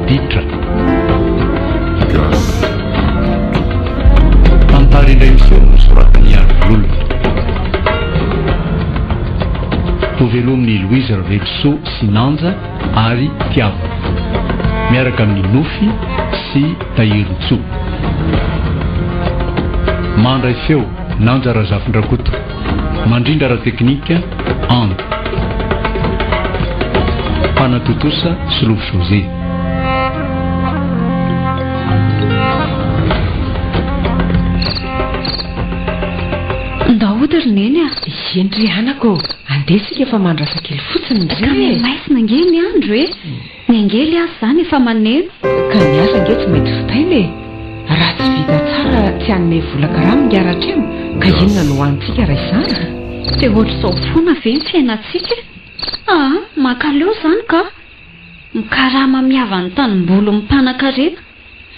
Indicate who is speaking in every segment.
Speaker 1: ditra tantara indray miseho no soratany Arivololona. Tovelo amin'ny Louise Reveloso sy Nanja ary Tiavo miaraka amin'ny Nofy sy Tahirotso. Mandray feo Nanja Razafindrakoto, mandrindra ara teknika Ando, Panatotosa Slovo José.
Speaker 2: Ndahoda roneny a?
Speaker 3: Endry anako, andesika efa mandrasa kely fotsiny
Speaker 2: ndry. Maisina angely andro e. Ny angely azy zany efa maneno.
Speaker 3: Ka ny asa ange tsy mety fitainy. Raha tsy vita tsara tsy hanome vola karama ngiaratra eo, ka inona no hoantsika raha izany?
Speaker 2: Dia ohatr'izao foana ve ny fiainantsika? Makaleo zany ka. Mikarama miava ny tanimboly mimpanan-karena,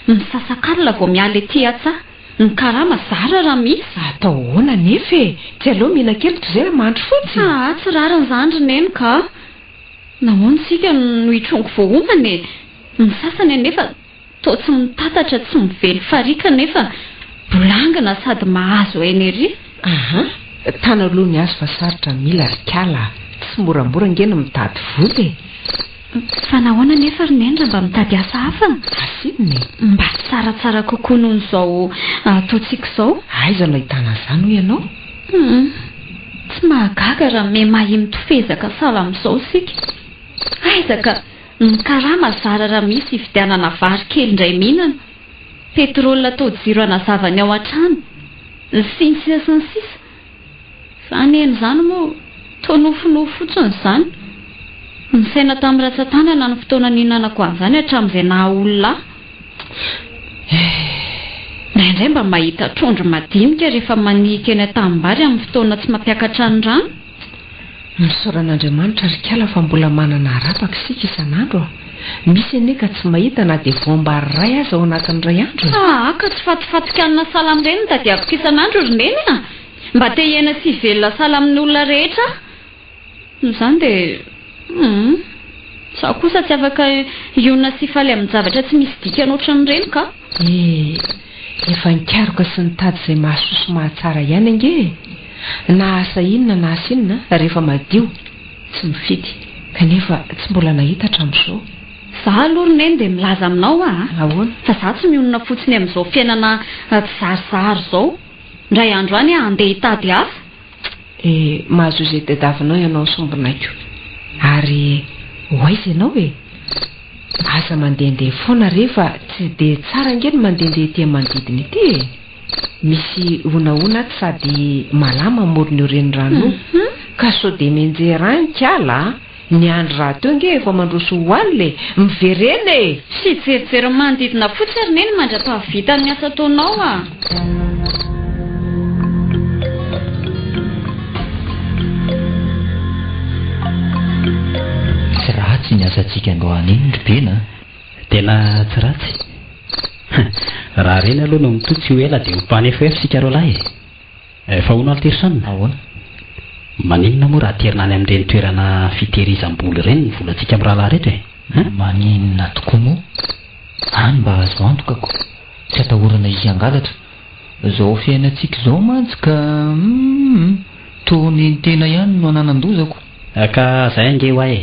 Speaker 2: misasakalina vao miala ety atsaha. Ny karama zara raha misy.
Speaker 3: Atao hoana nefa e, tsy aloha mihina kely toy izay mandro fotsy.
Speaker 2: Tsy rariny zany roneny ka. Nahoana sika no hitrongo voahomana e. Ny sasany anefa toa tsy mitatatra, tsy mively farika nefa bolangana sady mahazo eneria.
Speaker 3: Tana aloha ny azo fa sarotra mila rikala, tsy moramora ngena mitady voly.
Speaker 2: Fa nahoana nefa roneny raha mba mitady asa hafa?
Speaker 3: Asinony
Speaker 2: mba tsaratsara kokoa noho izao ataontsika izao.
Speaker 3: Aiza no ahitana izany ho ianao?
Speaker 2: Tsy mahagaga raha miha-mahay mitofezaka sahala amin'izao sika. Aiza ka ny karama zara raha misy hividianana vary kely indray mihinana, petrolina atao jiro anazavany ao an-trano, ny sisa sy ny sisa. Izany eny izany moa toa nofonofo fotsiny izany. Ny saina tamin'ny ratsan-tanana ny fotoana nihinanako an'izany hatramin'izay nahaolona. Indray mba mahita trondro madinika rehefa manika eny an-tanimbary amin'ny fotoana tsy mampiakatra ny rano.
Speaker 3: Misaoran'Andriamanitra rikala fa mbola manana harapaka sika isan'andro. Misy ane ka tsy mahita na dia voambary ray aza ao anatin'iray andro.
Speaker 2: Ka tsy fatofatokanina sahala amin'ireny no tadiaviko isan'andro roneny a. Mba te hiaina sy velona sahala amin'ny olona rehetra. Izany dia Sa kosa tsy afaka iona sy faly amin'ny zavatra tsy misy dikany ohatran'ireny ka?
Speaker 3: Efa nikaroka sy nitady izay mahasoso mahatsara ihany ange. Na asa inona na asa inona rehefa madio tsy mifidy, kanefa tsy mbola nahita hatramin'izao.
Speaker 2: Za aloha roneny dia milaza aminao
Speaker 3: Ahoana?
Speaker 2: Fa za tsy mionona fotsiny amin'izao fiainana tsy zarizary izao. Ndray andro any andeha hitady asa.
Speaker 3: Mahazo izay tadiavinao ianao sombinaiko. Ary hoaiza ianao e? Aza mandehandeha foana rehefa tsy dia tsara ngeny mandehandeha ety manodidina ety. Misy onaona sady malama amorony io renirano ka sao dia menjera ala ny andro raha teo nge efa mandroso hoanile mivereny.
Speaker 2: Sy jerijery manodidina fotsiny roneny mandra-pahavita ny asa ataonao
Speaker 4: Tsy ratsy ny asantsika androany iny Ribena.
Speaker 5: Tena tsy ratsy. Raha reny aloha no mitotsy ho ela dia hompanefoefo sika roalahy. Fa hono alterisana.
Speaker 4: Ahoana?
Speaker 5: Maninona moa raha terina any amin'ireny toerana fitehirizam-boly ireny ny volantsika amin'ny rahalahy rehetra e?
Speaker 4: Maninona tokoa moa? Any mba azo antokako. Tsy atahorana izy angalatra. Izao fiainantsika izao mantsy ka toa ny tena ihany no ananandozako.
Speaker 5: Ka izay ange ho ahy.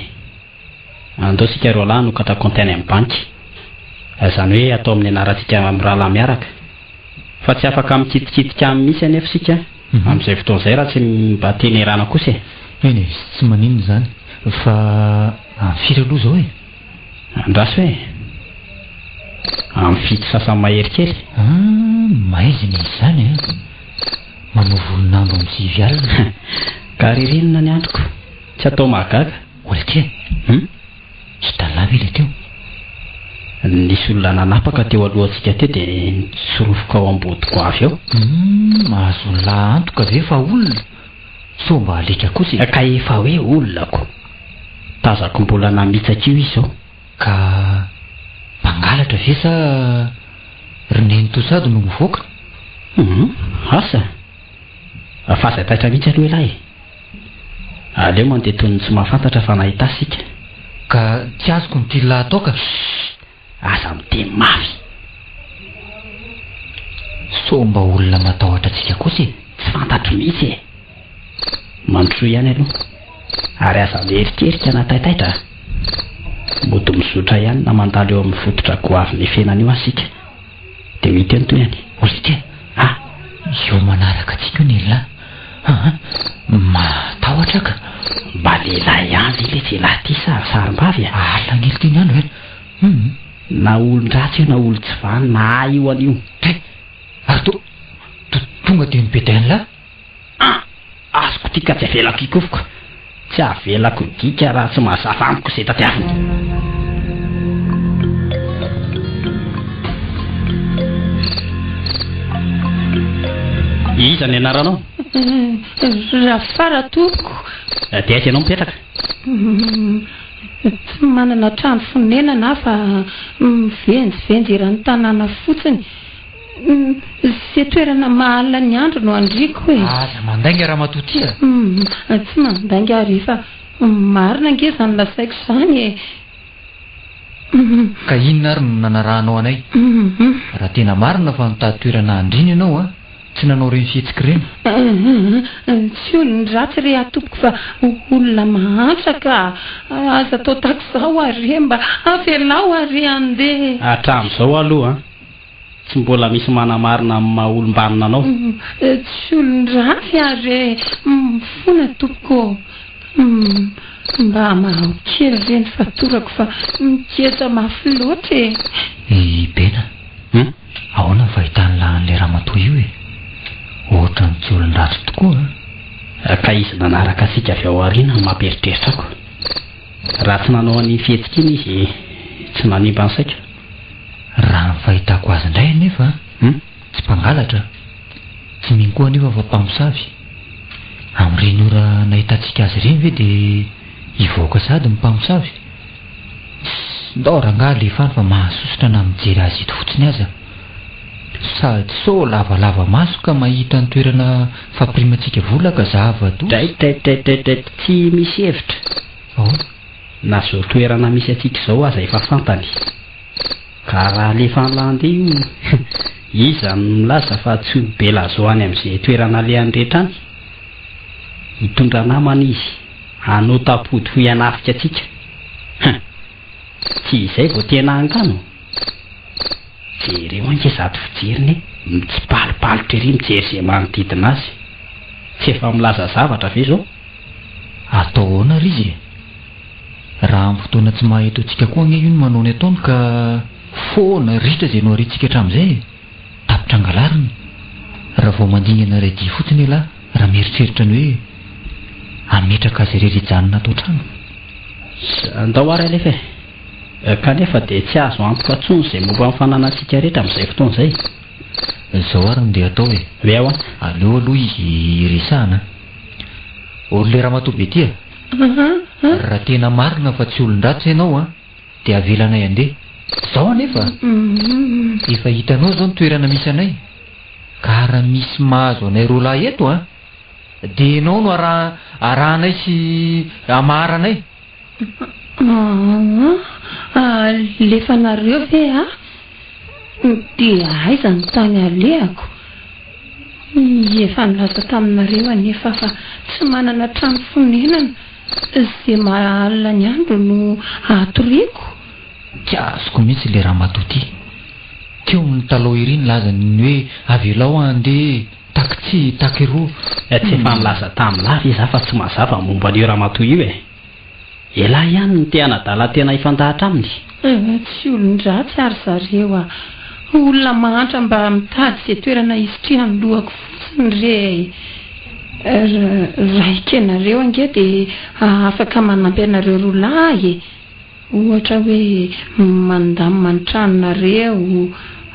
Speaker 5: Andao sika roalahy no katakontainy amin'ny banky. Izany hoe atao amin'ny anarantsika amin'ny rahalahy miaraka. Fa tsy afaka mikitikitika amin'ny misy anefa sika amin'izay fotoana izay raha tsy mba tenerana kosa e.
Speaker 4: Eny tsy maninona izany. Fa firy aloha izao e?
Speaker 5: Andraso hoe amin'ny fito sasany mahery kely.
Speaker 4: Maizina izany e. Manao volonandro amin'ny 9 alina.
Speaker 5: Ka ririnina ny androko. Tsy atao mahagaga.
Speaker 4: Olakea. Tsy talava ilay teo.
Speaker 5: Nisy olona nanapaka teo alohantsika teo dia sorofoka ao ambodiko avy ao.
Speaker 4: Mahazo lahantoka ve fa olona? So mba alika kosa.
Speaker 5: Ka efa hoe olonako. Tazako mbola namitsaka io izy ao.
Speaker 4: Ka mpangalatra ve sa roneny tosady no mivoaka?
Speaker 5: Asa fazataitra mihitsy aloha elahy. Aleo mandeha toy ny tsy mahafantatra fa nahita sika.
Speaker 4: Ka tsy azoko ny tila atao ka.
Speaker 5: aza miteny mafy.
Speaker 4: So mba olona matahotra antsika kosa
Speaker 5: tsy fantatro mihitsy e. Mandroso ihany aloha ary aza mieritrerika na taitaitra mody mizotra ihany na mandalo eo amin'ny fototra goavy ny fenany io asika dia mity eny toy any.
Speaker 4: Olitra io manaraka antsika ny la matahotra ka
Speaker 5: mba lehilahy avy le lehilahy ty sarim-bavy
Speaker 4: alangely ty ny andro
Speaker 5: na olon-dratsy io na olo tsy vany na io an'io
Speaker 4: ary tonga dia mibedany la
Speaker 5: azoko tika tsy avelako ikofoko tsy avelako dika raha tsy mahazava amiko izay tatiaviny. Iza ny anaranao?
Speaker 6: Rafara Toko.
Speaker 5: Dia aiza ianao mipetraka?
Speaker 6: Tsy manana trano fonenana fa mivenjivenjy eran'ny tanàna fotsiny. Izay toerana mahalina ny andro no andriako e.
Speaker 4: Aza mandainga raha matotia?
Speaker 6: Tsy mandainga rehefa marina ange zany lasaiko izany e.
Speaker 4: Ka inona ary no nanarahanao anay? Raha tena marina fa mitady toerana andriny ianao tsy nanao reny fihetsika reny?
Speaker 6: Tsy olon-dratsy re atopoko fa olona mahantra ka aza atao takizao are mba avelao are andeha.
Speaker 5: Hatramin'izao aloha tsy mbola misy manamarina amin'ny maha-olom-banona anao.
Speaker 6: Tsy olon-dratsy are mifona tompoko mba mahokely reny fatorako fa mikeza mafy loatra e.
Speaker 4: Bena ahoana ny fahitany lahan'ilay ramatoa io e? Ohatra ny tsy olon-dratsy tokoa
Speaker 5: ka izy nanaraka asika avy ao aoriana ny mampieritreritrako. Raha tsy nanao any fihetsika iny izy tsy nanimba ny saika.
Speaker 4: Raha ny fahitako azy indray nefa tsy mpangalatra tsy mino koa nefa fa mpamosavy. Amin'ireny ora nahitantsika azy ireny ve dia hivoaka sady ny mpamosavy? Ndao rangaha lefany fa mahasosotra na mijery azy ito fotsiny aza. Sady so lavalava maso ka mahita ny toerana fampirimantsika vola ka zahava to.
Speaker 5: Tsy misy hevitra. Na zao toerana misy atsika izao aza efa fantany. Ka raha lefa nlandy io iza milaza fa tsy be lazo any amin'izay toerana lehany rehetra any. Mitondra namana izy hanao tapody ho ianafika atsika. Tsy izay vao tena angano. Jereo ange zato fijeriny mitsipalipalitra ery mijery izay manodidina azy. Tsy efa milaza zavatra ve zao?
Speaker 4: Atao ahoana ry izy? Raha amin'ny fotoana tsy maheto antsika koa ange io no manao ny ataony ka foana ritra izay no arintsika hatramin'izay tapitra angalariny. Raha vao mandingana iray dia fotsiny la raha mieritreritra ny hoe ametraka azy irery hijanona atao trano.
Speaker 5: Andao ary alefa kanefa dia tsy azo antoka intsony izay momba amin'ny fananantsika rehetra amin'izay fotoana izay.
Speaker 4: Izao ary no dia atao e.
Speaker 5: Ve ahoana?
Speaker 4: Aleo aloha izy resahana. Olona ramatoa be tia. Raha tena marina fa tsy olon-dratsy ianao dia avelanay andeha. Izao anefa efa hitanao izao ny toerana misy anay. Ka raha misy mahazo anay roa lahy eto dia ianao no arahanay sy amaranay.
Speaker 6: Lefa nareo ve dia aiza ny tany alehako? Efa nilaza taminareo anefa fa tsy manana trano fonenana izay mahalina ny andro no atoriako.
Speaker 4: Tiazoko mihitsy ilay ramatoa ty. Teo amin'ny taloha ery ny lazany hoe avelao andeha taky taky roa.
Speaker 5: Tsy efa nilaza tamin'lava izy fa tsy mazava momba an'io ramatoa io e. Ela ihany ny te hanadala tena ifandahatra aminy.
Speaker 6: Tsy olon-dratsy ary zareo olona mahantra mba mitady izay toerana hisitrihany lohako fotsiny re. Raha ikenareo ange dia afaka manampy anareo roa lahy. Ohatra hoe mandamina ny tranonareo,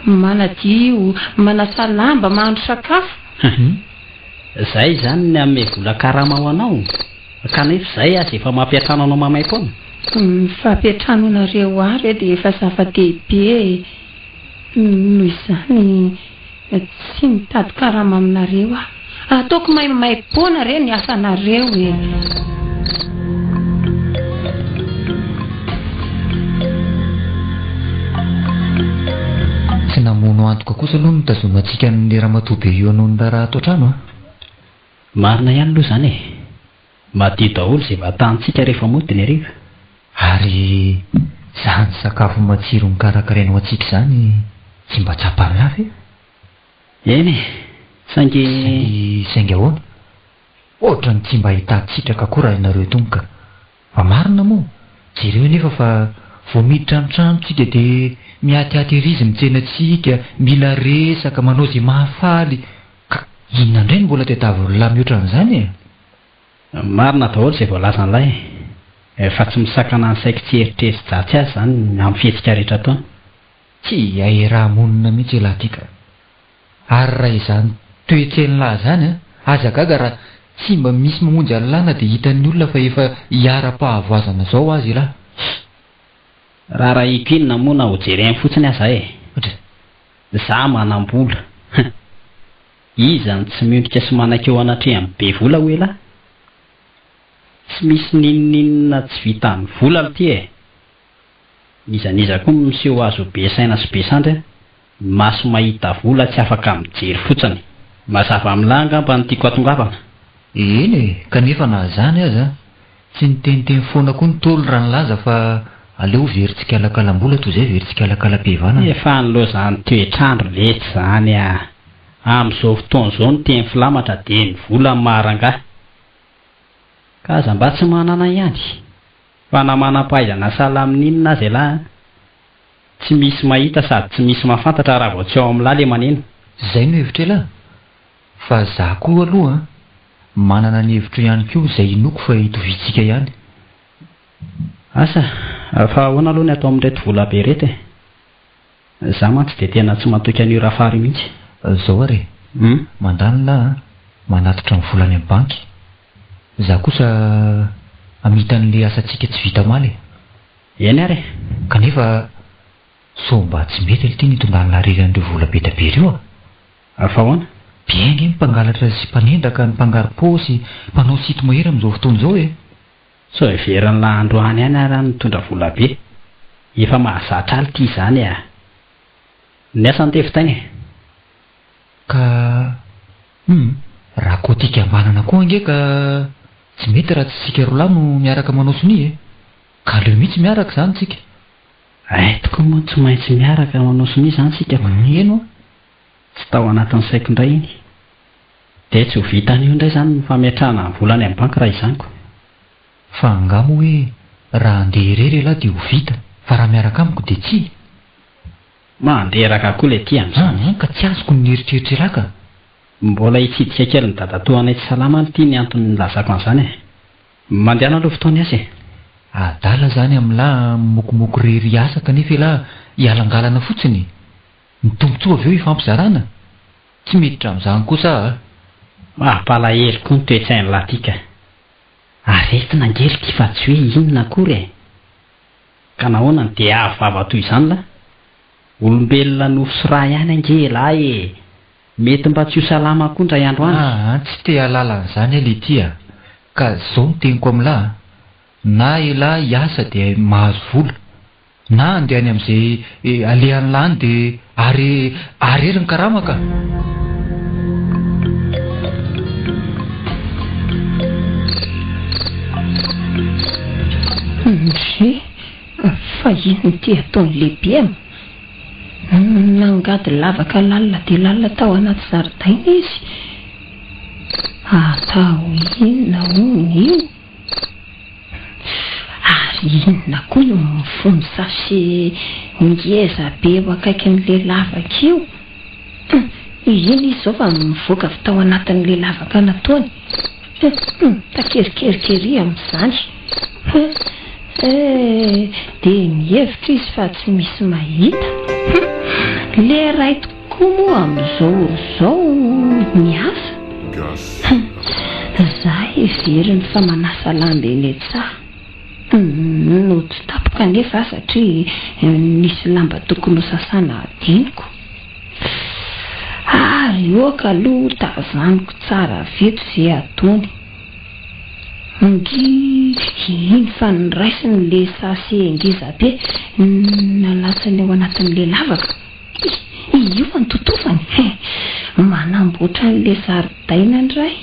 Speaker 6: manadio, manasa lamba, mahandro sakafo.
Speaker 5: Izay izany ny amin'ny vola karama ho anao. Kanefa izay aza efa mampiatrano anao mamay-poana.
Speaker 6: Fampiatranonareo ary dia efa zava-dehibe. Noho izany tsy mitady karama aminareo ataoko mamay-poana re ny asanareo e.
Speaker 4: namono antoka kosa aloha nitazomantsika ny ramatoabe eo anohony raha ato an-trano a.
Speaker 5: Marina ihany aloha izany e. Madio daholo izay vatantsika rehefa mody ny hariva.
Speaker 4: Ary izany sakafo matsiro mikarakarainao antsika izany tsy mba tsapany lafy e.
Speaker 5: Eny e, saingy
Speaker 4: ahoana? Ohatra ny tsy mba hitantsitraka koa raha ianareo tongoka. Fa marina moa, jereo nefa fa vao miditra ny tranontsika dia miatiaty ery izy mitsenantsika, mila resaka, manao izay mahafaly. Ka inona indray no mbola tadiavin'olona mihoatra an'izany e?
Speaker 5: Marina daholo izay voalazany lahy e. Fa tsy misakana ny saiko tsy eritreritry azy izany amin'ny fihetsika rehetra taona.
Speaker 4: Tsy aheraha monina mihitsy lahy tika. Ary raha izany toetreny lahy izany a, aza gaga raha tsy mba misy mamonjy alilana dia hitan'ny olona fa efa hiara-pahavoazana izao azy lahy.
Speaker 5: Raha inona moa na ho jereny fotsiny aza e. Za manam-bola. Izany tsy miondrika sy manan-keo anatrehany be vola hoe lahy. Tsy misy ninonina tsy vitan'ny vola ty e. Nizaniza koa miseho azo be saina sy be sandry maso mahita vola tsy afaka mijery fotsiny. Mazava amin'lahy angamba ny tiako atongavana.
Speaker 4: Eny e, kanefa na zany aza tsy niteniteny foana koa ny tolo raha nilaza fa aleo veritsika alakalam-bola toy izay veritsika alakala-pehivana.
Speaker 5: Efa nilozany toetrandro letsy zany a. Amin'izao fotoana izao ny teny filamatra dia ny vola maranga. Ka aza mba tsy manana ihany. Fa na manam-pahaizana sahala amin'inona azy lahy. Tsy misy mahita sady tsy misy mahafantatra raha vao tsy ao amin'lahy le maneno.
Speaker 4: Zay no hevitra lahy. Fa za koa aloha manana ny hevitra ihany koa izay inoko fa hitovitsika ihany.
Speaker 5: Asa, fa ahoana aloha ny atao amin'ireto vola be reto e. Za mantsy dia tena tsy matoky an'io rafary mihitsy.
Speaker 4: Zao ary mandany lahy manatitra ny volany amin'ny banky. Za kosa amitan'le asantsika tsy vita maly.
Speaker 5: Eny ary.
Speaker 4: Kanefa so mba tsy mety ilty nitondany lahareran'ireo vola be da be ireo a.
Speaker 5: Fa ahoana?
Speaker 4: Biaingy mpangalatra sy mpanendaka, ny mpangaro-paosy, mpanao sito mahery amin'izao fotoana izao e.
Speaker 5: So everan'ny lahandroany ihany ary mitondra vola be. Efa mahazatra aly ty izany a. Ny asa ny tefitainy e.
Speaker 4: Ka raha koa tika ambanana koa ange ka tsy mety raha tsy sika roa lahy no miaraka manao sonia e. Ka aleo mihitsy miaraka izany tsika.
Speaker 5: Ay tokoa moa tsy maintsy miaraka manao sonia izany sika.
Speaker 4: Eno
Speaker 5: tsy tao anatin'ny saiko indray iny. Dia tsy ho vitan'io indray izany ny fametrahana ny volany amin'ny banky raha izaniko.
Speaker 4: Fa angamo hoe raha andeha irery lahy dia ho vita, fa raha miaraka amiko dia tsy.
Speaker 5: Manderaka koa ilay ty amin'izany.
Speaker 4: Ka tsy azoko ny eritreritry laka.
Speaker 5: Mbola hitsidika kely ny dadatoanay tsy salama ny ty ny antony nilazako an'izany e. Mandehana aloha fotoana asa e.
Speaker 4: Adala zany amin'lahy mokomoko rery asa kanefa lahy hialangalana fotsiny. Ny tombotsoa avy eo hifampizarana. Tsy miditra amin'izany kosa a.
Speaker 5: Mampalahelo koa ny toetsain'ny latika. Aretina angely ty fa tsy hoe inona akory e. Ka nahoana dia avava toy izany la. Olombelona nofosora ihany angelahy e. Mety mba tsy ho salama koa ndray andro any.
Speaker 4: Tsy te halala an'izany le tia. Ka zao miteniko amin'lahy. Na elahy hiasa dia mahazo vola. Na andehany amin'izay alehan'ny lany dia arery ny karamaka.
Speaker 6: Fa ino ty ataony lehibe nangady lavaka lalina dia lalina tao anaty zaridaina izy. Atao inona hono io? Ary inona koa no mifono sase ngeza be eo akaiky n'le lavaka io? Ino izy zao fa mivoaka avy tao anatin'le lavaka nataony? Takerikery amin'izany. Dia mihevitra izy fa tsy misy mahita. Le ray tokoa moa amin'izao miasa. Za everiny fa manasa lamba eny tsara. No tsy tapoka nefa satria nisy lamba tokony ho sasana adiniko. Ary oka aloha tazaniko tsara veto izay ataony. Iny fa niraisiny le sase ngeza be nalatsany ao anatin'le lavaka. io ny totofany manamboatra n'le zaridaina ndray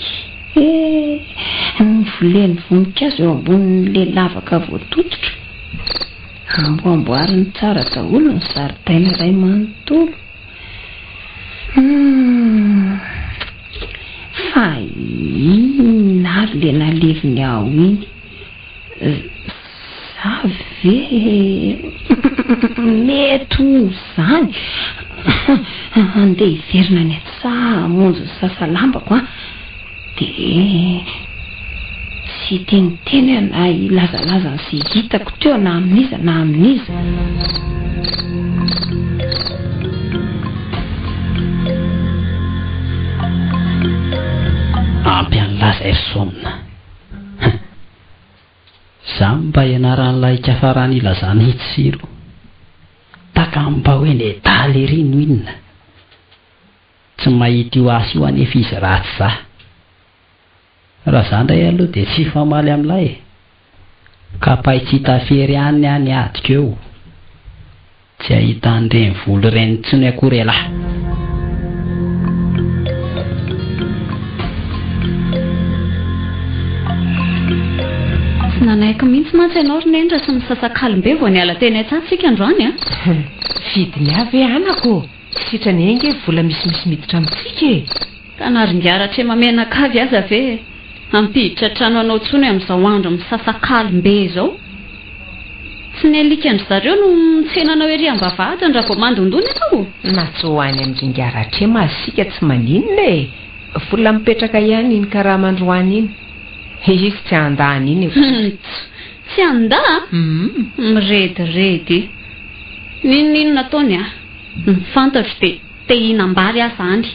Speaker 6: ny voleny voninkazo eo ambonin'le lavaka voatototra amboamboariny tsara daholo ny zaridaina iray manontolo fa ina ary le naleviny ao iny za ve mety zany andeha hiverina ny atsaha monjo ny sasalambako dia tsy teniteny na ilazalaza ny sy hitako teo na amin'iza na amin'iza.
Speaker 5: ampy an'laza ersomina za mba ianaran'ilay kafarany ilazany hitsiro takamba hoe ne daly ery no inona tsy mahita io asy io anefa izy ratsy za raha za ndray aloha dia tsy famaly amin'ilay ka pahy tsy hita fery any any adika eo tsy ahita an'ireny volo ireny tsy ny akory elahy.
Speaker 2: Nanaiko mihitsy mantsy ianao ronendra sy misasakalim-be vao niala teny an-tsatsika androany
Speaker 3: vidiny avy anako sitrany enge vola misimisy miditra amintsika
Speaker 2: ka naringiaratra mamenakavy aza ve ampiditra trano anao tsony amin'izao andro misasakalim-be izao tsy nelika andry zareo no mitsenanao ery ambavahatra raha vao mandondony ianao
Speaker 3: na tsy hoany amin'ny ringaratra masika tsy maninona vola mipetraka ihany iny karaha mandroany iny izy tsy andany iny
Speaker 2: tsy anda mirediredy ninonino nataony fantatro dia te hihinam-bary aza any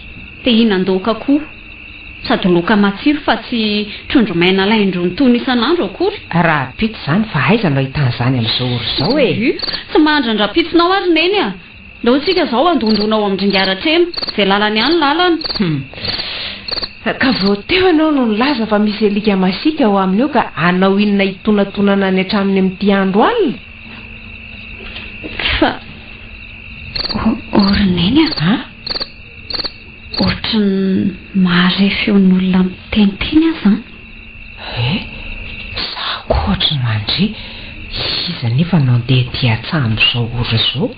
Speaker 2: te hihinan-doka koa sady loka matsiro fa tsy trondro maina laindro nytony isan'andro akory
Speaker 3: raha pito zany fa aiza no ahitan'izany amin'izao ory izao
Speaker 2: tsy mandran-drapitonao ary neny ndao tsika zao andondronao amin'ny-dringaratra eno izay lalany any lalana
Speaker 3: ka vao teo ianao no nilaza fa misy alika masika ao amin'io ka anao inona hitonatonana ny hatraminy amin'ity andro alina
Speaker 2: fa orineny ohatra ny mahare feon'olona miteniteny aza
Speaker 3: za koa ohatra ny mandry iza nefa nandeha ty atsambo zao ora zao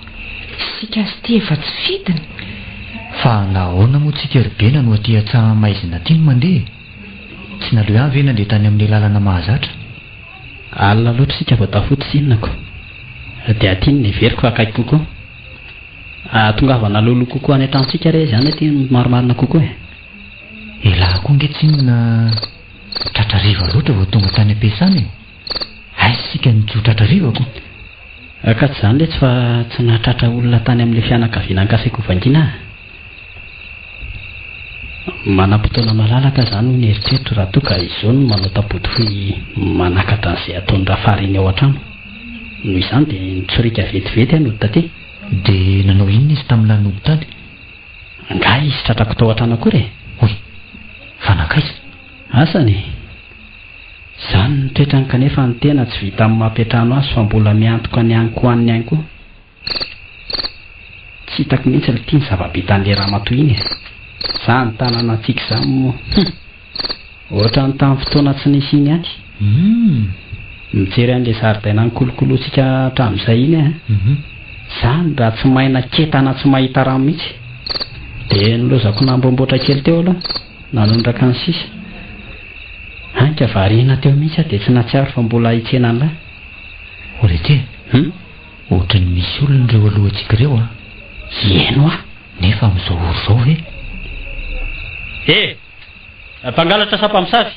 Speaker 3: sika sy ty efa tsy fidiny
Speaker 4: fa nahoana moa tsika ribena no aty atsaha maizina ty no mandeha tsy naleo avy ena ndeha tany amin'ny lalana mahazatra
Speaker 5: alina loatra sika vao tafoty sinako dia aty ny veriko akaiky kokoa tongavana lolo kokoa any an-trantsika re zany aty maromarina kokoa
Speaker 4: elaha koa nge tsy inona tratrariva loatra vao tonga tany ampiasany ay sika nijo tratrarivako
Speaker 5: ka tsy zany le tsy fa tsy nahatratra olona tany amin'le fianakaviana nkasaiko vangina manam-potoana malalaka zany ho nieritreritro raha toa ka izao no manao tapoty foy manakatra an'izay ataony rafariny ao an-trano noho izany dia nitsorika vetivety anody taty
Speaker 4: dia nanao inona izy tamin'ny lanody tany
Speaker 5: nga izy tratrako tao an-trano akory
Speaker 4: oy fanakaiza
Speaker 5: asany zany nitoetrany kanefa ny tena tsy vita amin'ny mampiatrano azy fa mbola miantoka ny aniko aniny any koa tsy hitako mihitsy tia ny zava-bitan'le ramatoa iny za ny tanana antsika zany moa ohatra ny tamin'ny fotoana tsy nisy iny any mijery an'le zaridaina ny kolokoloantsika hatramin'izay iny zany raha tsy maina ketana tsy mahita rano mihitsy dia nilozako nambomboatra kely teo aloha nanondraka ny sisa anka varina teo mihitsy dia tsy natsiaro fa mbola hitsena an'lahy
Speaker 4: orety ohatra ny misy olona ireo alohantsika ireo
Speaker 5: eno
Speaker 4: nefa amin'izao ory zao ve
Speaker 5: mpangalatra sa mpamosavy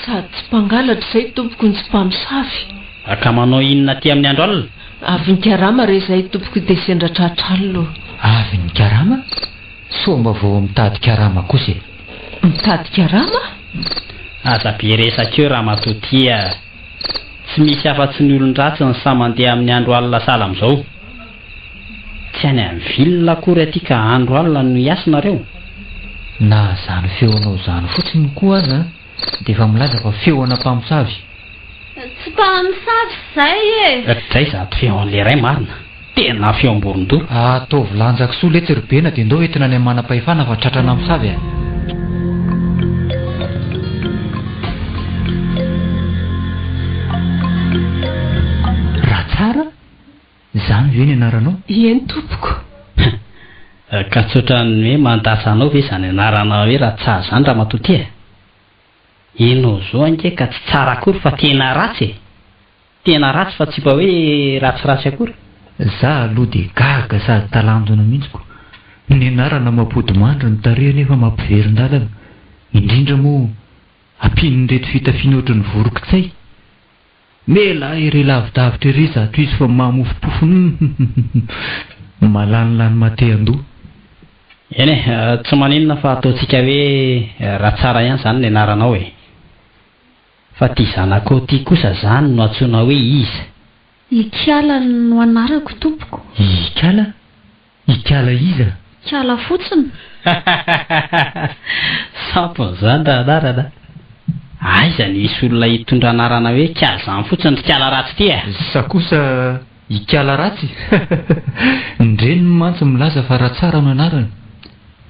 Speaker 3: sady tsy mpangalatra izay tompoko ny tsy mpamosavy
Speaker 5: aka manao inona ty amin'ny andro alina
Speaker 3: avy ny karama re izay tompoko dia sendratratrallo
Speaker 4: avy ny karama so mba vao mitady karama kosa
Speaker 3: mitady karama
Speaker 5: aza be resakeo raha matotia tsy misy afa-tsy ny olon-dratsy ny samandeha amin'ny andro alina sala amin'izao tsy any amin'ny vilona akory aty ka andro alina no hiasinareo
Speaker 4: na zany feonao zany fotsiny koa aza dia efa milaza fa feona mpamosavy
Speaker 2: tsy mpamosavy zay
Speaker 5: zay zato feon'le ray marina tena fiamborondoro.
Speaker 4: Ataovy lanjako soa le tsiribena dia ndao entina any manam-pahefana fa tratrana misavy a. Raha tsara izany ve ny anaranao?
Speaker 3: Eny tompoko.
Speaker 5: Ka tsotra ny hoe mandasa anao ve izany anarana hoe raha tsara izany raha matoty e? Enao zao ange ka tsy tsara akory fa tena ratsy e. Tena ratsy fa tsy mba hoe ratsiratsy akory.
Speaker 4: Za aloha dia gaga sady talanjona mihitsiko. Ny anarana mampody mandry ny tarehy nefa mampiverin-dalana. Indrindra moa ampian'ireto fitafiana ohatry ny vorokitsay. Mela ire lavidavitra ire zato izy fa mamofopofo malanilany mate-andoha.
Speaker 5: Eny e, tsy maninona fa ataontsika hoe raha tsara ihany izany ny anaranao e. Fa ty zanako ty kosa zany no antsoina hoe iza.
Speaker 2: Ikala no anarako tompoko.
Speaker 4: Ikala? Ikala iza?
Speaker 2: Ikala fotsiny.
Speaker 5: Sampon'izany raha anarana. Aiza ny isy olona hitondra anarana hoe ikala izany fotsiny ry ikala ratsy ty e.
Speaker 4: Sa kosa ikala ratsy? Ndreny mantsy milaza fa raha tsara no anarana.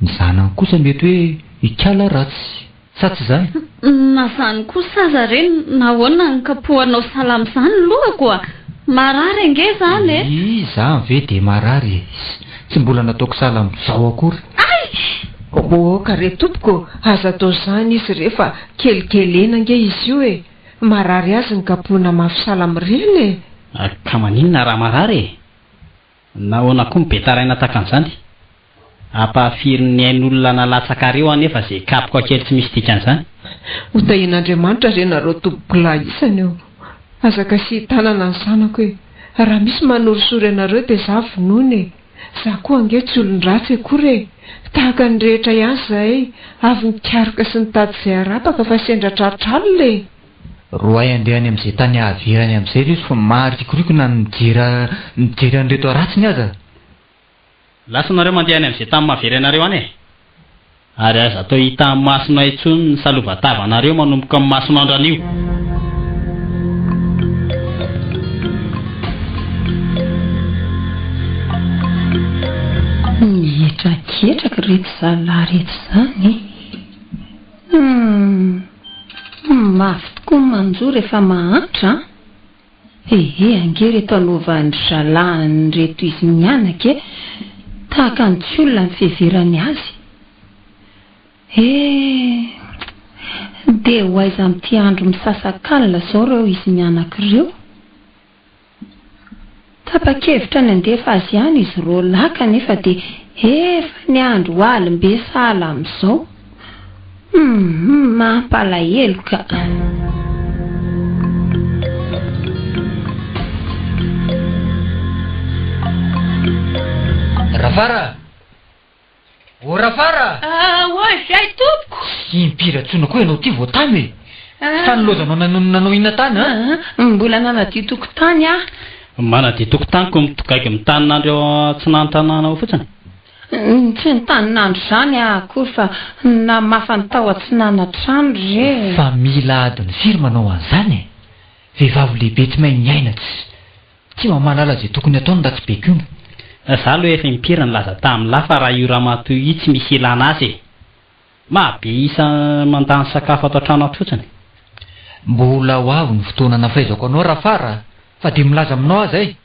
Speaker 4: Ny zanany kosa mety hoe ikala ratsy. Sa tsy izany?
Speaker 2: Na zany kosa aza reny nahoana ny kapohanao salam'izany lohako a. Marary ange zany e.
Speaker 4: Izany ve dia marary. Tsy mbola nataoko salam'izao akory.
Speaker 3: Ka re tompoko, aza atao izany izy rehefa kelikelena ange izy io e. Marary azy ny kapohana mafy salama reny e.
Speaker 5: Ka maninona raha marary e? Nahoana koa mibetaraina takan'izany? Ampahafirin'ny ain'olona nalatsaka reo anefa izay kapoka kely tsy misy dikan'izany.
Speaker 3: Hotahin'Andriamanitra re nareo tompoko lahy isany eo. Azaka sy tanana ny zanako e. Raha misy manorosory anareo dia za vonoina e. Za koa ange tsy olon-dratsy akory e. Tahaka ny rehetra ihany zahay, avy nikaroka sy nitady izay arapaka fa sendra tratralina e.
Speaker 4: Roay andeha any amin'izay tany ahaverany amin'izay izy fa maharikoriko na nijery an'ireto aratsiny aza.
Speaker 5: Lasa nareo mandeha any amin'izay tany mahavery anareo any e. Ary aza atao hita amin'ny masonao intsony ny salova-tavanareo manomboka amin'ny masonao andranio.
Speaker 6: Mietraketraka reto zalahy reto zany. Mafy tokoa manjo rehefa mahantra. Ange reto anaovan'ny zalahany reto izy mianaka e. Tahaka ny tsy olona ny fiheverany azy. Dia ho aiza amin'ity andro misasakalina zao reo izy mianaka ireo. Tapa-kevitra ny andefa azy ihany izy ro laka nefa dia efa ny andro alim-be sahala amin'izao. Mampalahelo ka.
Speaker 4: Rafara! O Rafara!
Speaker 6: Oy, zay tompoko!
Speaker 4: Impiratsoina koa ianao ty voatamy e. Tany lozanao nanao ina tany a?
Speaker 6: Mbola nanadio tokotany a.
Speaker 5: Manadio tokotany koa mitokaiky amin'ny tanin'andro tsy nanotananao fotsiny?
Speaker 6: Tsy ny tanin'andro izany akory fa na mafantao tsy nanatrano re.
Speaker 4: Fa mila adiny firy manao an'izany e. Vehivavy lehibe tsy mahay miaina tsy mamalala izay tokony ataony nda tsy bekiona.
Speaker 5: Za aloha efa impiry ny laza tamin'ny lahy fa raha io raha matoy io tsy misy ilana azy e. Mahabe isa mandany sakafo ato an-trano ato fotsiny.
Speaker 4: Mbola ho avy ny fotoana nafaizako anao Rafara, fa dia milaza aminao aza e.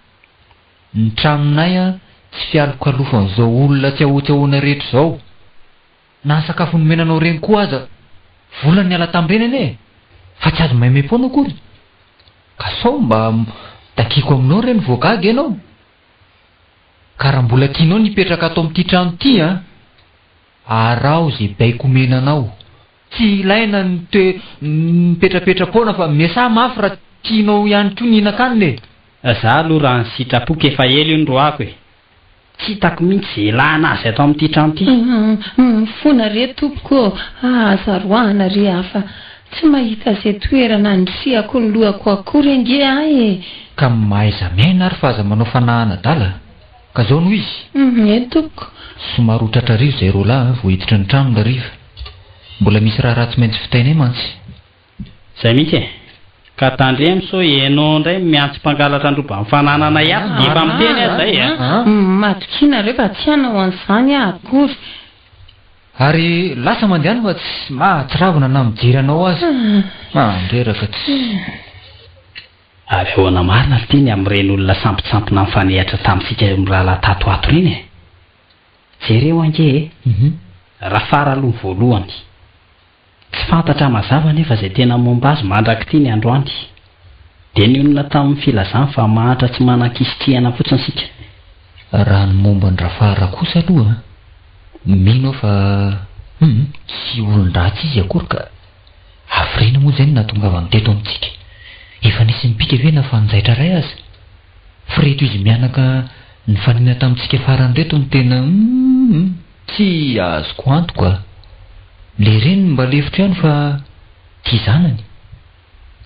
Speaker 4: Ny tranonay a tsy fialokalofan'izao olona tsy ahoana rehetra izao. Na ny sakafo nomenanao reny koa aza volany ala tambenany e. Fa tsy azo maimaimpona akory. Ka sao mba takiako aminao reny voagaga ianao. Ka raha mbola tianao nipetraka ato amin'ity trano ity a, arao izay baiko menanao. Tsy ilaina mipetrapetra-poana fa miasa mafy raha tianao ihany koa nihinan-kanina e.
Speaker 5: Za aloha raha ny sitrapoka efa elo io ny roako e. Tsy hitako mihitsy izay ilana azy ato amin'ity trano ity.
Speaker 6: Fona re tompoko, azaroahana re hafa. Tsy mahita izay toerana andrisihako ny lohako akory ange ahy e.
Speaker 4: Ka mahaiza miaina ary fa aza manao fanahana dala. Ka zao no izy.
Speaker 6: Tompoko.
Speaker 4: Somary ho tratrarivo izay roalahy vao hiditra ny trano ndariva. Mbola misy raha ratsy maintsy fitainay mantsy.
Speaker 5: Zay mihitsy e. ka tandremo so ianao indray miantso mpangalatra androba mifananana ihany efa miteny azay
Speaker 6: matokinareo fa tsy hanao an'izany akory
Speaker 4: ary lasa mandehany fa tsy mahatsiravina na mijeranao azy mandreraka tsy
Speaker 5: ary ahoana marina teny amin'ireny olona sampitsampina mifanehatra tamintsika mirahalahy tato ato reny e jereo ange raha fara aloha voalohany tsy fantatra mazava nefa izay tena momba azy mandraky ty ny androany dia ny olona tamin'ny filazany fa mahatra tsy manan-kisitrihana fotsiny sika
Speaker 4: raha ny momba ny rafara kosa aloha mino fa tsy olon-dratsy izy akory ka avirena moa izany nahatongavany teto amintsika efa nisy mipika ve na fanjaitra ray azy fireto izy mianaka ny fanina tamintsika farany reto ny tena tsy azoko antoka le reny mba lefitra ihany fa tia zanany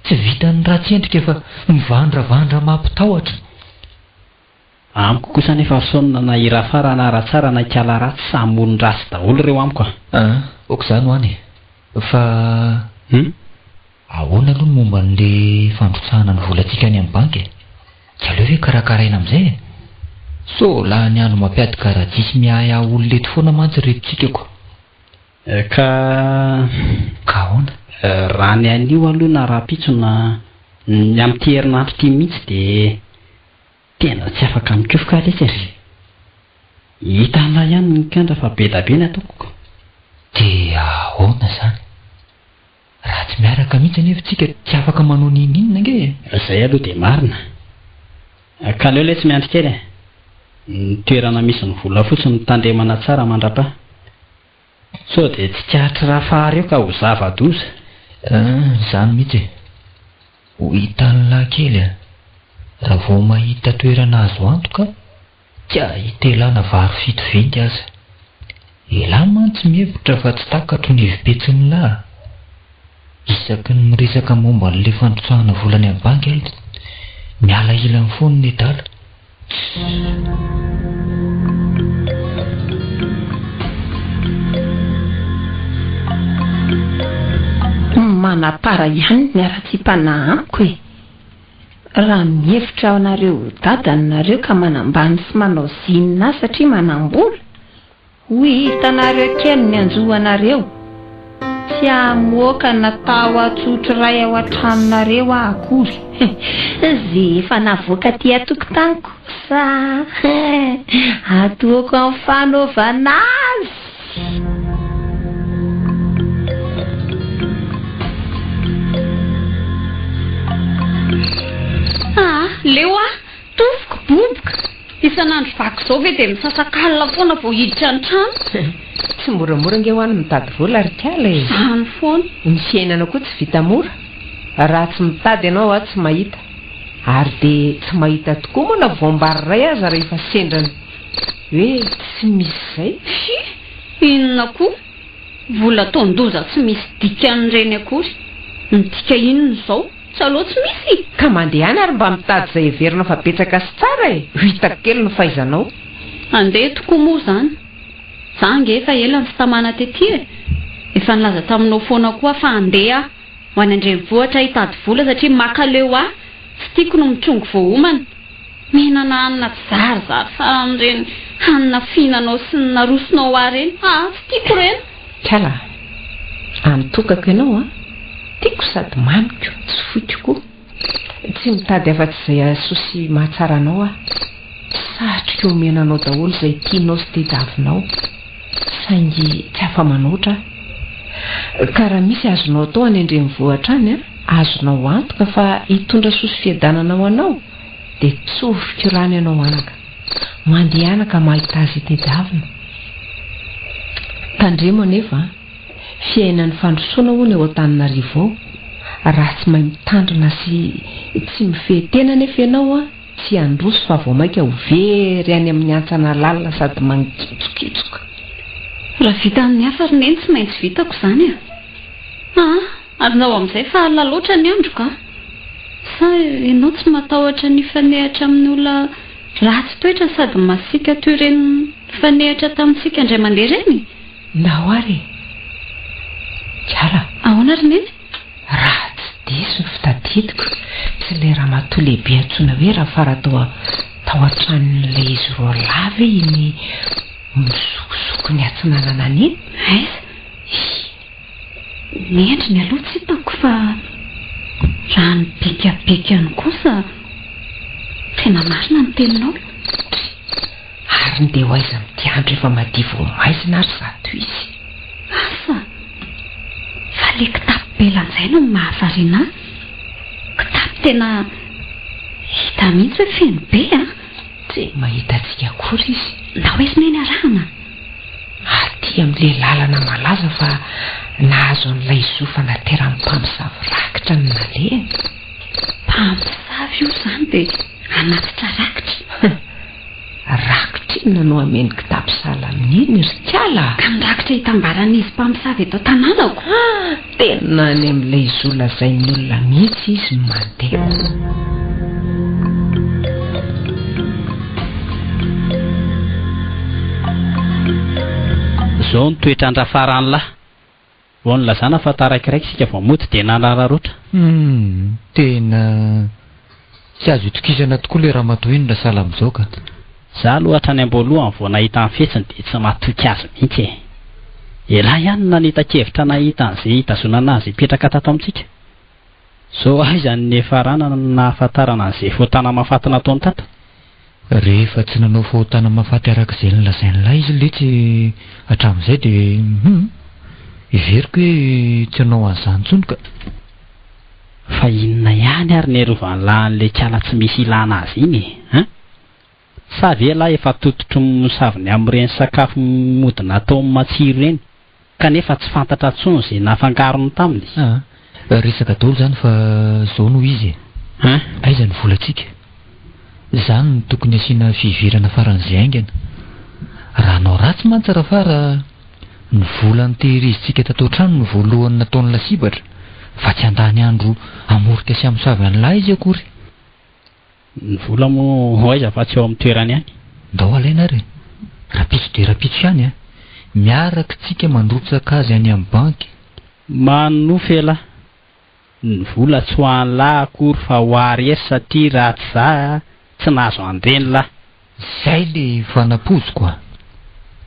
Speaker 4: tsy vitany ratsy endrika fa mivandravandra mampitahotra
Speaker 5: amiko kosa nefa sonona na irafara na aratsara na ikala ratsy samy olon-drasy daholo ireo amiko
Speaker 4: ok zany ho any fa ahoana aloha ny momba n'le fandrotsahana ny volantsika any amin'ny banky tsy aleo hoe karakaraina amin'izay so laha ny andro mampiadika raha tsisy mihay ololety foana mantsy retitsikako
Speaker 5: ka
Speaker 4: ahoana
Speaker 5: raha ny anio aloha na raha-pitsona ny amin'ity herinandro ity mihitsy dia tena tsy afaka mikofoka lesy ary hitana ihany nikandra fa be da be ny ataoko
Speaker 4: dia ahoana zany raha tsy miaraka mihitsy anefa tsika tsy afaka manao ninina nge
Speaker 5: izay aloha dia marina ka leo le tsy miandrikely ny toerana misy ny vola fotsiny tandremana tsara mandrapa so dia tsy tiatry raha fahary eo ka ho zava-doza
Speaker 4: zany mihitsy ho hitan'ny lahy raha vao mahita toerana azo antoka tsy ahita elana vary fito venty aza elahy mantsy mihevitra fa tsy takatro ny evipetsin'ny lahy isaky ny miresaka momba n'le fandrotsahana volany amin'ny banky aly miala ilany foany ny dala
Speaker 6: manapara ihany miara-tsi-panahy amiko e raha mihevitra anareo dadanareo ka manambany sy manao zinina satria manambola hoy hitanareo kely ny anjohanareo tsy amoaka natao atsotro ray ao an-tranonareo akory
Speaker 2: zay efa navoaka ty atokotany kosa atoako amin'ny fanaovana azy leo tofoko boboka isan'andro vaky izao ve dia misasakalina foana vao hiditra ny trano
Speaker 3: tsy moramora nge ho any mitady vola ary kiala e
Speaker 2: zany foana
Speaker 3: ny fiainana koa tsy vita mora raha tsy mitady ianao tsy mahita ary dia tsy mahita tokoa moa na voambary ray aza rehefa sendrany hoe tsy misy izay
Speaker 2: inona koa vola tondoza tsy misy dikan'ireny akory ny dika inona izao tsy aloha tsy misy
Speaker 3: ka mandehany ary mba mitady izay heverina fa betsaka sy tsara e hitako kely no fahaizanao
Speaker 2: andeha tokoa moa zany za nge efa ela ny fitamana tety e efa nilaza taminao foana koa fa andeha ho any andrenivohitra hitady vola satria makaleo tsy tiako no mitrongo voahomana mihinana hanina tsy zarizary fa amin'ireny hanina fihinanao sy ny narosonao reny tsy tiako reny
Speaker 3: kala antokako ianao tiako sady maniko tsy foitiko tsy mitady afa-tsy izay asosy mahatsara anao satrika omenanao daholo izay tianao sy tediavinao saingy tsy afa-manoatra ka raha misy azonao atao any andrenivohitra any azonao antoka fa hitondra sosy fiadananao anao dia tsofika rano ianao anaka mandehanaka mahita azy tediavina tandremo anefa fiainan'ny fandrosoana hoany eo an-Antananarivo raha tsy mahay mitandrina sy tsy mifehtena nefa ianao tsy androso fa vao maika ho very any amin'ny antsana lalina sady mangitsokitsoka
Speaker 2: raha vita amin'ny hafa roneny tsy maintsy vitako izany ary nao amin'izay fa alina loatra ny andro ka sa ianao tsy matahotra ny fanehatra amin'ny olona ratsy toetra sady masika toy ireny fanehatra tamintsika indray mandeha ireny
Speaker 3: naho ary kiara
Speaker 2: ahoana roneny
Speaker 3: raha tsy diso ny fitadidiko tsy le raha matoa lehibe antsoina hoe raha fara tao an-tranon'ilay izy roa lava iny misokosoko ny atsinanana aniny.
Speaker 2: aiza ny endriny aloha tsy hitako fa raha ny bekabekany kosa tena marina ny teninao.
Speaker 3: Ary ny dia ho aiza mity andro efa madivo maizina ary zato izy.
Speaker 2: Asa fa le kitapo belan'izay no mahavariana kitapo tena hita mihitsy hoe feno be
Speaker 3: tsy mahita antsika akory izy
Speaker 2: na hoe someny arahana
Speaker 3: aty amin'le lalana malaza fa nahazo an'ilay zofana teran'ny mpamosavy rakitra ny nalehany.
Speaker 2: Mpamosavy io izany dia anatitra rakitra
Speaker 3: rakitra inona no ameny kitapo sala amin'iny ry tiala
Speaker 2: ka mirakitra hitambaran'izy mpamosavy eto tanànako.
Speaker 3: Tena any amin'ilay zola izay ny olona mihitsy izy no mandeha.
Speaker 5: Zao ny toetrandra faran'lahy vao nylazana fa taraikiraiky sika vao mody dia nanararoatra.
Speaker 4: Tena tsy azo itokisana tokoa le raha matoa iny lasala amin'izao ka.
Speaker 5: Za aloha hatrany amboalohany vao nahita ny fetsiny dia tsy matoky azy mihitsy elahy ihany nanita-kevitra nahita an'izay hitazonana azy hipetraka tato amintsika. Zao aiza ny efarana nahafantarana an'izay foatana mafaty nataony tato.
Speaker 4: Rehefa tsy nanao fahotana mafaty arak'izay nilazain'lahy izy le tsy hatramin'izay dia iveriko hoe tsy hanao an'izany intsony ka.
Speaker 5: Fa inona ihany ary ny arovan'lahy an'ilay kiala tsy misy ilana azy iny sa ve lahy efa tototro misaviny amin'ireny sakafo mody natao matsiro ireny kanefa tsy fantatra intsony izay nafangarony taminy.
Speaker 4: Resaka daholo izany fa zao no izy aiza ny volantsika izany no tokony asiana fivirana faran'izay aingana. Raha nao ratsy mantsy raha fara ny volany tehirizitsika tato an-trano no voalohany nataony lasibatra fa tsy andany andro amorika sy amosavy an'lahy izy akory.
Speaker 5: Ny vola moa aiza fa tsy eo amin'ny toerany ihany.
Speaker 4: Ndao alaina ary rapitso dia rapitso ihany miaraka tsika mandrotsaka azy any amin'ny banky.
Speaker 5: Manofy ela ny vola tsy ho an'lahy akory fa ho ary esy satria raha tsy za tsy nahazo andreny lahy.
Speaker 4: Zay le fanapoziko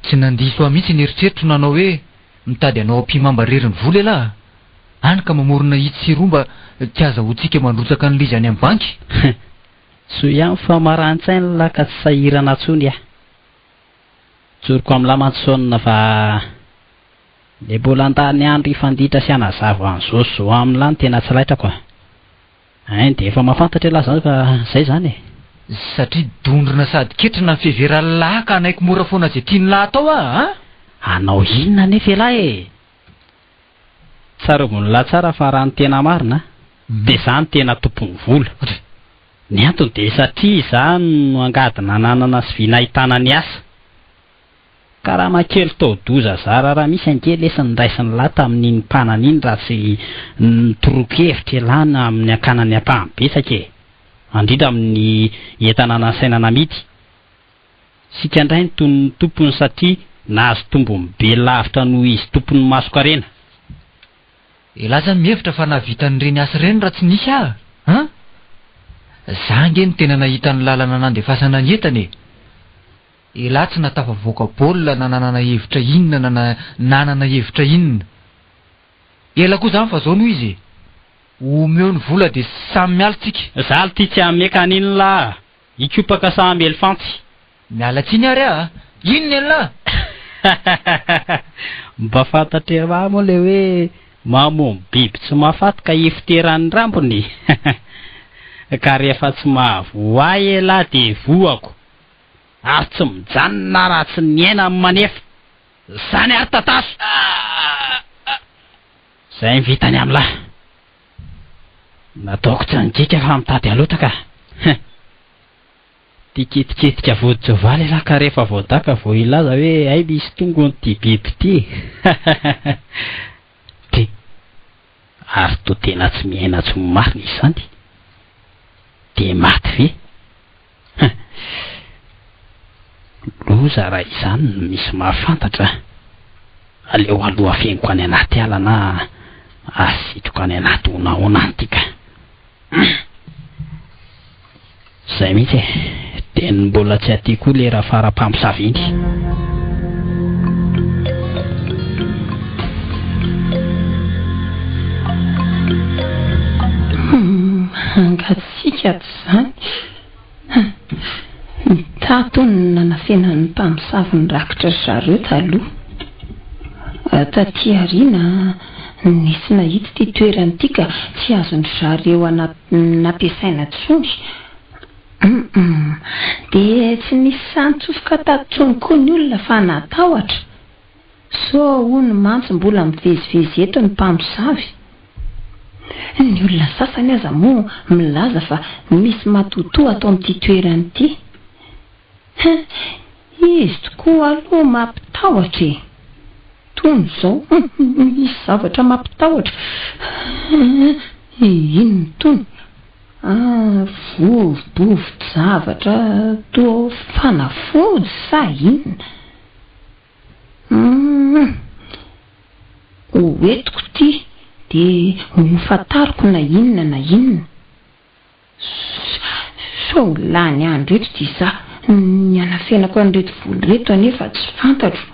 Speaker 4: tsy nandiso mihitsy ny eritreritro nanao hoe mitady anao ampimambarery ny vola elahy any ka mamorona hitsy sy romba tsy aza hotsika mandrotsaka ny lizy any amin'ny banky.
Speaker 5: So ihany fa marantsainy lahy ka tsy sahirana atsony tsoriko amin'ny lamantsaonina fa le mbola andany andro ifanditra sy anazava an'izao zao amin'ny lany tena tsy laitrako dia efa mahafantatra elahy zany fa zay zany
Speaker 4: satria dondrina sady ketrina ny fiheveran'ny lahy ka anaiko mora foana izay tiany lahy atao
Speaker 5: anao inona nefa elahy tsarovony lahy tsara fa raha ny tena marina dia zany tena tompony vola. Ny antony dia satria izany no angadina nanana sy vinahitana ny asa ka raha makely tao doza zara raha misy ange lesiny raisiny lahy tamin'iny mpanana iny raha tsy nitoroky-hevitra elana amin'ny ankanany ampahambetsaka andrindra amin'ny entana nasaina namidy. Sika indray ny toy ny tompony satria nahazo tombony be lavitra noho izy tompony masokarena.
Speaker 4: Elaza mihevitra fa nahavitan'ireny asa ireny raha tsy nisy za nge ny tena nahita ny lalana nandefasana ny entany elahy tsy natafavoaka baolina na nanana hevitra inona na nanana hevitra inona. Ela koa zany fa zao noho izy omeo ny vola dia samy mialatsika.
Speaker 5: Zaly ty tsy ameka an'iny lahy ikopaka samy elefanty.
Speaker 4: Miala tsiny ary inona elahy
Speaker 5: mba fantatra raha moa le hoe mamono biby tsy mahafaty ka ifiteran'ny rambony ka rehefa tsy mahavoay elahy dia voako ary tsy mijanona raha tsy niaina amin'ny manefa zany ary tataso zay mivitany amin'lahy nataoko tsy nidika fa mitady aloatra ka tia ketiketika voditsovaly elahy ka rehefa voadaka vao ilaza hoe ay misy tongony ty biby ty ty ary to tena tsy miaina tsy marina izany dia maty ve loza raha izany misy mahafantatra aleo aloha feniko any anaty ala na asitroko any anaty onaonany tika. Zay mihitsy teny mbola tsy aty koa le raha fara-mpamosavy iny.
Speaker 6: Angatsika zany tato ny nanafenany mpamosavy ny rakitra zareo taloha. Taty ariana nisy nahita ty toerany ity ka tsy azony zareo nampiasaina tsony. De tsy nisy santsofoka tatsony koa ny olona fa natahotra. So hono mantsy mbola mivezivezy eto ny mpamosavy. Ny olona sasany aza moa milaza fa misy matotoa atao amin'ity toerany ity. Izy tokoa aloha mampitahotra e. Tony zao misy zavatra mampitahotra. Inona tony? Vovo zavatra toa fanafody sa inona? Hoentiko ty de hofantariko na inona na inona. So lany andro reto ty za ny anafenako an'ireto volo reto anefa tsy fantatro.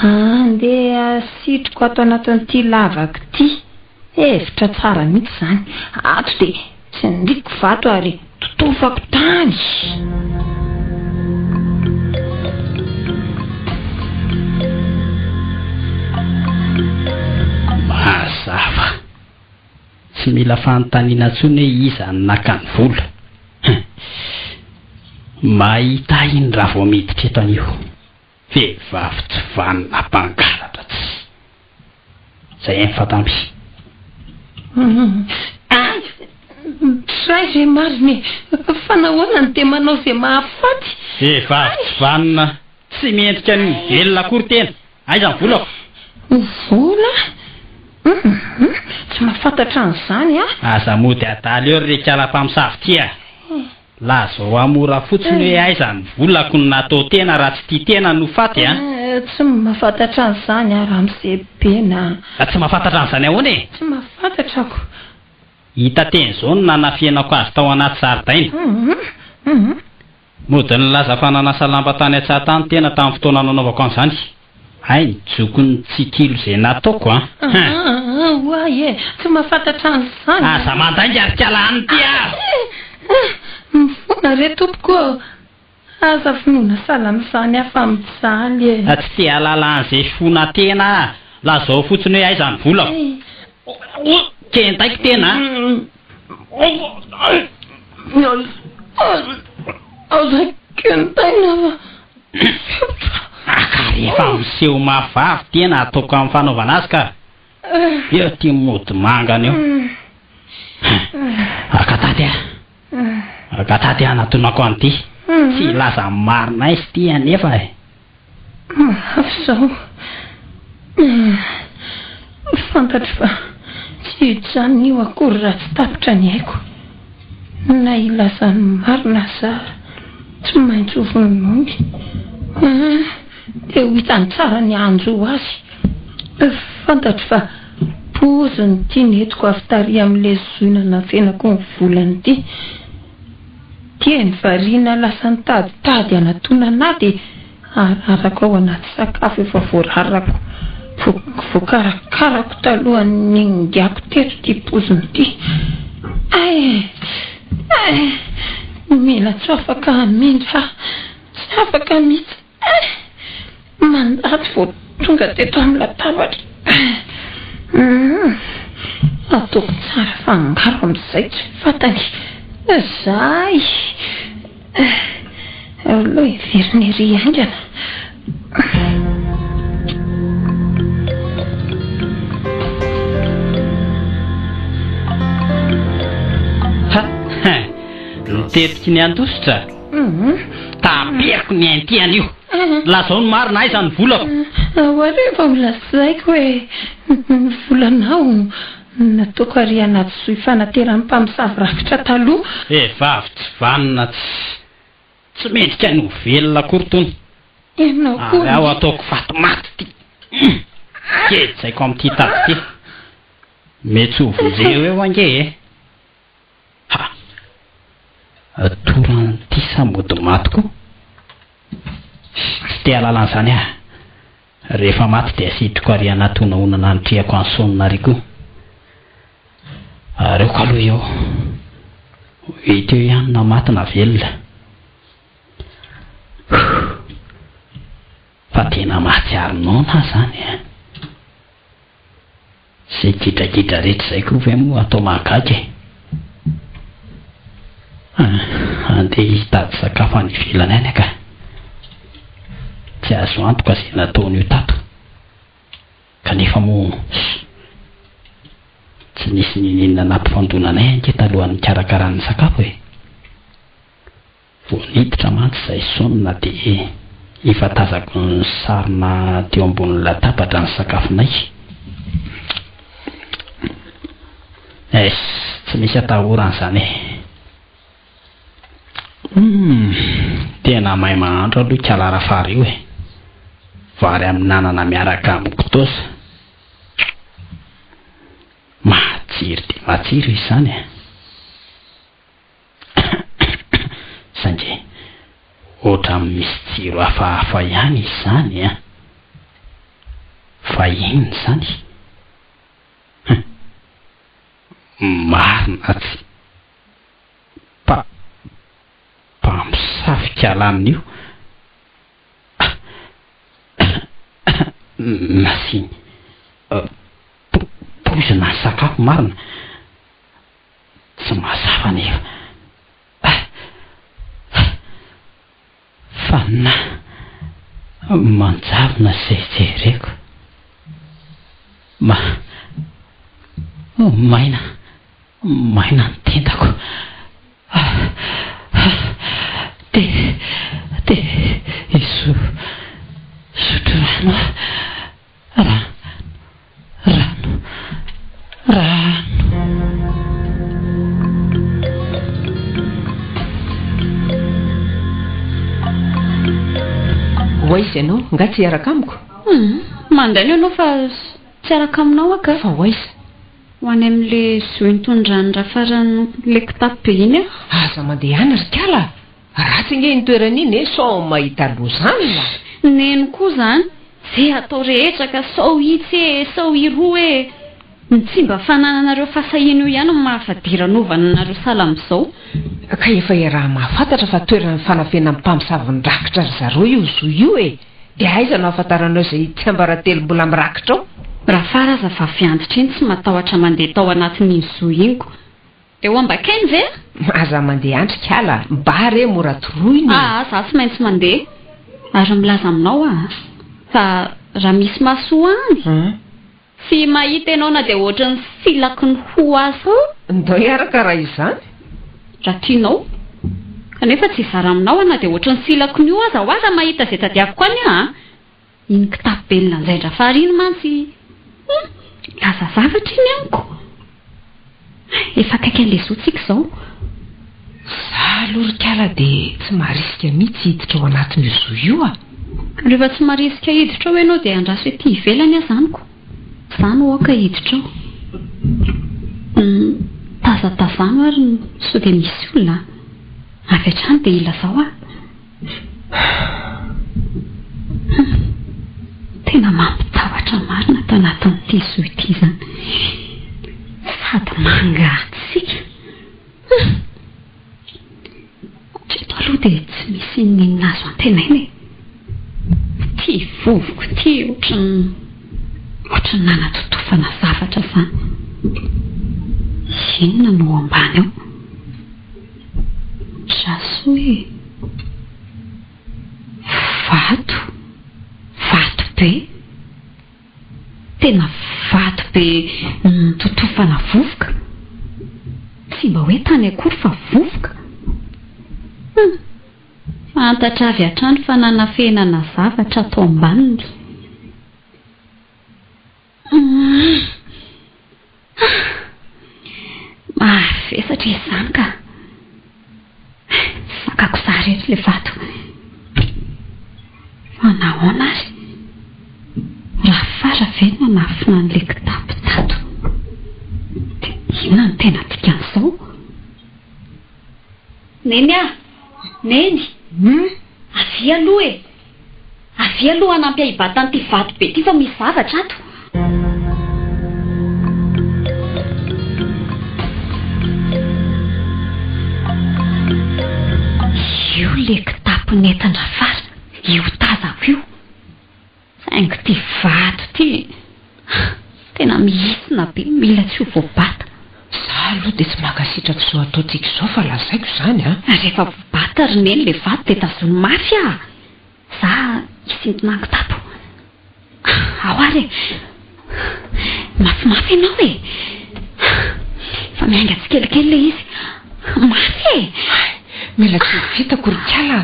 Speaker 6: Andeha asitriko ato anatin'ity lavaka ty. Hevitra tsara mihitsy zany. Ato de tsy niriko vato ary totofako tany.
Speaker 5: Mazava tsy mila fanontaniana tsony hoe iza ny naka ny vola. Mahita iny raha vao miditra eto anio. Vehivavy tsy vanina mpangalatra tsy. Zay any fatamby.
Speaker 6: Tray zay mariny fanahoana ny de manao zay mahafaty.
Speaker 5: Vehivavy tsy vanina tsy miendrika ny velona akory tena. Aiza ny volako?
Speaker 6: Vola? Tsy mahafantatra an'izany
Speaker 5: Aza mody adaly eo rekala mpamosavy tia. Lazo amora fotsiny hoe aiza ny volako ny natao tena raha tsy tia tena no faty
Speaker 6: Tsy mahafantatra an'izany raha amin'izay bena.
Speaker 5: Tsy mahafantatra an'izany ahoana e?
Speaker 6: Tsy mahafantatrako.
Speaker 5: Hita teny zao no nanafianako azy tao anaty zaridaina. Mody nilaza fa nanasa lamba tany an-tsahantany tena tamin'ny fotoana nanaovako an'izany. Hay nijoko ny tsikilo zay nataoko
Speaker 6: Oaye, tsy mahafantatra an'izany.
Speaker 5: Aza mandainga ary kalany ty
Speaker 6: Mifona re tompoko. Aza finoana salam'izany afa mijaly
Speaker 5: Tsy te halala an'izay fona tena. Lazao fotsiny hoe aiza ny volako. Kentaiko tena
Speaker 6: Aza kentaina
Speaker 5: rehefa miseho mavavy tena ataoko amin'ny fanaovana azy ka. Eo ty mody mangana eo. Akataty anatonako an'ity. Tsy laza marina izy ty anefa
Speaker 6: zao fantatro fa tsy hijany io akory raha tsy tapitra ny haiko. Na ilazany marina za tsy maintsy hovonomy. De ho hitany tsara ny anjo azy. Fantatro fa poziny ty netiko avy tary amin'le zoina nafenako ny volany ity. Tieny variana lasa nitaditady anatonana de ararako ao anaty sakafo efa voararako voakarakarako talohany nindiako teto ty poziny ty. Mila tsy afaka hamindra, tsy afaka mihitsy. Mandaty vao tonga teto amin'ny latabatra. Ataoko tsara fangaro amin'izay tsy fantany. Zay aloha heveriny ery aingana.
Speaker 5: Nitetiky ny andositra. Tapiako ny aintiany io. Lazao ny marina aiza ny volako.
Speaker 6: Rehefa olazaiko hoe ny volanao nataoko ary anaty soy fanateran'ny mpamosavy rakitra taloha.
Speaker 5: Vehivavy tsy vanina tsy mendrika ny velona akory tony.
Speaker 6: Ianao koa
Speaker 5: ao ataoko faty maty ty. ketsaiko amin'ity tady ty mety ho vonjeo eo ange toran'ity samody matoko sy te alalan'izany rehefa maty dia asitriko ary anatona onana anytriako any sonina ary koa areoko aloha eo hita eo ihany na matina velona fa tena mahatsiarinona zany sy kidrakidra rehetra izay koa ve moa atao mahagaga andeha hitady sakafo any ivelany any aka tsy azo antoka izay nataony io tato kanefa moa tsy nisy ninina nampifandonanay ange talohan'ny nikarakarany sakafo vao niditra mantsy izay sonina dia ifatazako ny sarina teo ambonin'ny latabatra ny sakafonay tsy misy atahoran'izany tena mahay mahandro aloha kalara fary io vary amin'ny nanana miaraka amin'ny kitoza matsiry dia matsiry izy zany sange ohatra misy tsiro hafahafa ihany izy zany fa inona zany marina tsy mpamisafika alan'io nasiny poizina ny sakafo marina tsy mazava nefa fa na manjavona zay jereko maina ny tendako de sotro rano
Speaker 3: hoaizy ianao nga tsy hiaraka amiko
Speaker 2: mandainy ianao fa tsy araka aminao aka
Speaker 3: fa hoaiza
Speaker 2: ho any amin'le zointondrany rafarany le kitapo iny
Speaker 3: aza mandeha any ry kala ratsy nge nitoeran'iny sao mahita lozany
Speaker 2: neny koa zany zay atao rehetra ka sao hitsy sao hiroa ny tsy mba fanananareo fasahina io ihany mahafadiran'ovana nareo sala amin'izao
Speaker 3: ka efa raha mahafantatra fa toerany fanafena amin'ny mpamosavin-drakitra ry zareo io zo io dia aiza no afantaranao izay tsy ambaratelombola mirakitra ao
Speaker 2: raha faraza fa fiantitra iny tsy matahotra mandeha tao anatin'iny zo iniko eo ambakainy ve
Speaker 3: aza mandeha andrika ala mbare mora toroiny
Speaker 2: za tsy maintsy mandeha ary milaza aminao fa raha misy masoa any sy mahita ianao na dia ohatra ny silaky ny ho azy
Speaker 3: ndao iaraka raha izany
Speaker 2: raha tianao kanefa tsy zara aminao na dia ohatra ny silaky ny ho aza ho aza mahita izay tadiaviko any iny kitapo belona anjaindra fary iny mantsy laza zavatra iny amiko efa kaiky an'le zotsika izao
Speaker 3: za lorikala dia tsy maharisika mihitsy hiditra ao anatin'io zo io
Speaker 2: rehefa tsy maharisika hiditra ao ianao dia andraso ety ivelany azanyko zany oaka hiditra ao tazatazano ary so dia misy olona avy hatrany dia ila zao tena mampitahotra marina tao anatin'ity zo ity zany sady mangatsika treto aloha dia tsy misy ninina azo antenainy ty vovoko ty ohatrany nanatotofana zavatra zany inona no ambany ao raso vato be tena vato be totofana vovoka tsy mba hoe tany akory fa vovoka fantatra avy hatrany fa nanafenana zavatra atao ambaniny mafesatra izany ka sakako saretra le vato fa nahoana azy raha fara ve mafina n'le kitapo tato. Inona no tena dikan'izao? Neny a! Neny! Avy aloha e! Avy aloha anampy ahibatan'ity vato be ty fa misy zavatra ato. Io le kitapo nentin-drafara, io tazako io. Saingy ty vato ty tena mihisina be, mila tsy ho voabata.
Speaker 3: Za aloha dia tsy mankasitraka izao ataontsika izao fa lazaiko izany a.
Speaker 2: Rehefa voabata ry neny le vato dia tazony mafy a. Za hisintona kitapo. Ao ary mafimafy ianao e. Fa mianga tsikelikely le izy. Mafy e.
Speaker 3: Mila tsy vitako ry kala,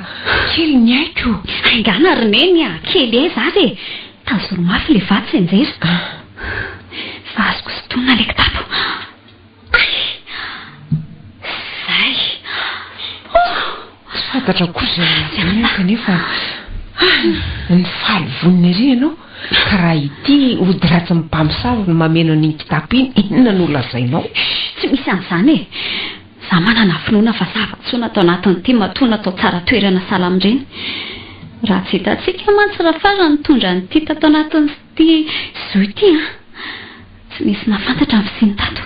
Speaker 3: kely ny aiko.
Speaker 2: Aingana ry neny a, kely e zary e. Tazony mafy le vato sy anjera. Fa azoko sintonina le kitapo. Zay.
Speaker 3: Tsy fantatra kosa izany kanefa ny faly vonina ery ianao. Ka raha ity ody ratsy ny mpamosavy no mameno an'iny kitapo iny, inona no lazainao?
Speaker 2: Tsy misy an'izany e. Za manana finoana fa zava-tsoana atao anatin'ity matoana atao tsara toerana salamin'ireny. Raha tsy hitantsika mantsy rafara nitondra n'ity tato anatin'ity zo ity a. Tsy misy nafantatra ny fisiany tato.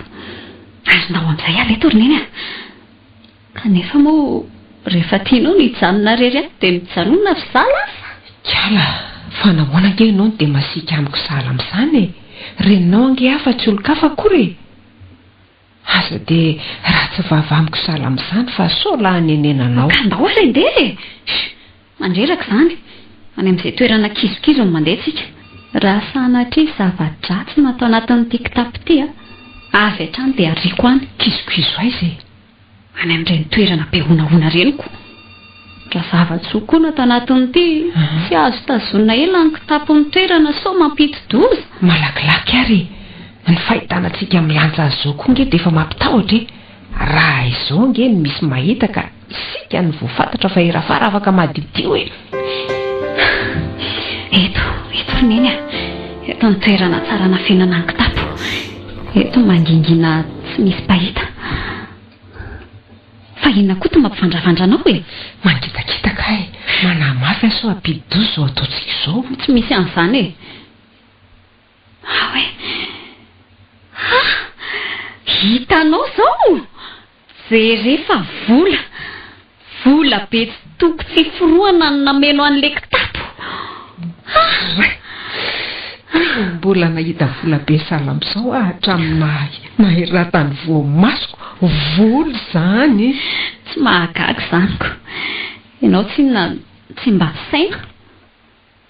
Speaker 2: Ary ndao amin'izay aleto ry neny a. Kanefa moa rehefa tianao no hijanona rery ato dia mijanona ry zala.
Speaker 3: Kala, fa nahoana ange ianao dia masika amiko sala amin'izany e. Reninao ange hafa tsy olo-kafa akory. Aza dia raha tsy vava amiko sala amin'izany fa sao lahanenenanao.
Speaker 2: Ka ndao ary andeha e. Mandreraka izany. Any amin'izay toerana kizokizo no mandeha tsika. Raha sanatria zava-dratsy natao anatin'ity kitapo ity a. Avy hatrany dia ariako any.
Speaker 3: Kizokizo aiza e?
Speaker 2: Any amin'ireny toerana be honahoana reniko. Raha zava-tsoa koa natao anatin'ity, tsy azo tazonina ela ny kitapon'ny toerana sao mampidi-doza.
Speaker 3: Malakilaky ary. Ny fahitana antsika milanja azy izao koa nge dia efa mampitahotra e. Raha izao nge ny misy mahita ka isika ny voafantatra fa irafara afaka madidio e.
Speaker 2: Eto ry neny a. Eto ny toerana tsara nafenana ny kitapo. Eto mangingina tsy misy pahita. Fa inona koa to mampivandravandra anao e?
Speaker 3: Mangitakitaka e. Manamafy sao ampidi-doza zao ataontsika izao.
Speaker 2: Tsy misy an'izany e. Hoe hitanao zao jerefa vola be tsy toko tsy foroana no nameno an'le kitapo.
Speaker 3: Mbola nahita vola be salam'izao hatraminay nahiratany voamasoko voly zany.
Speaker 2: Tsy mahagaga zanyko. Ianao tsy mba saina.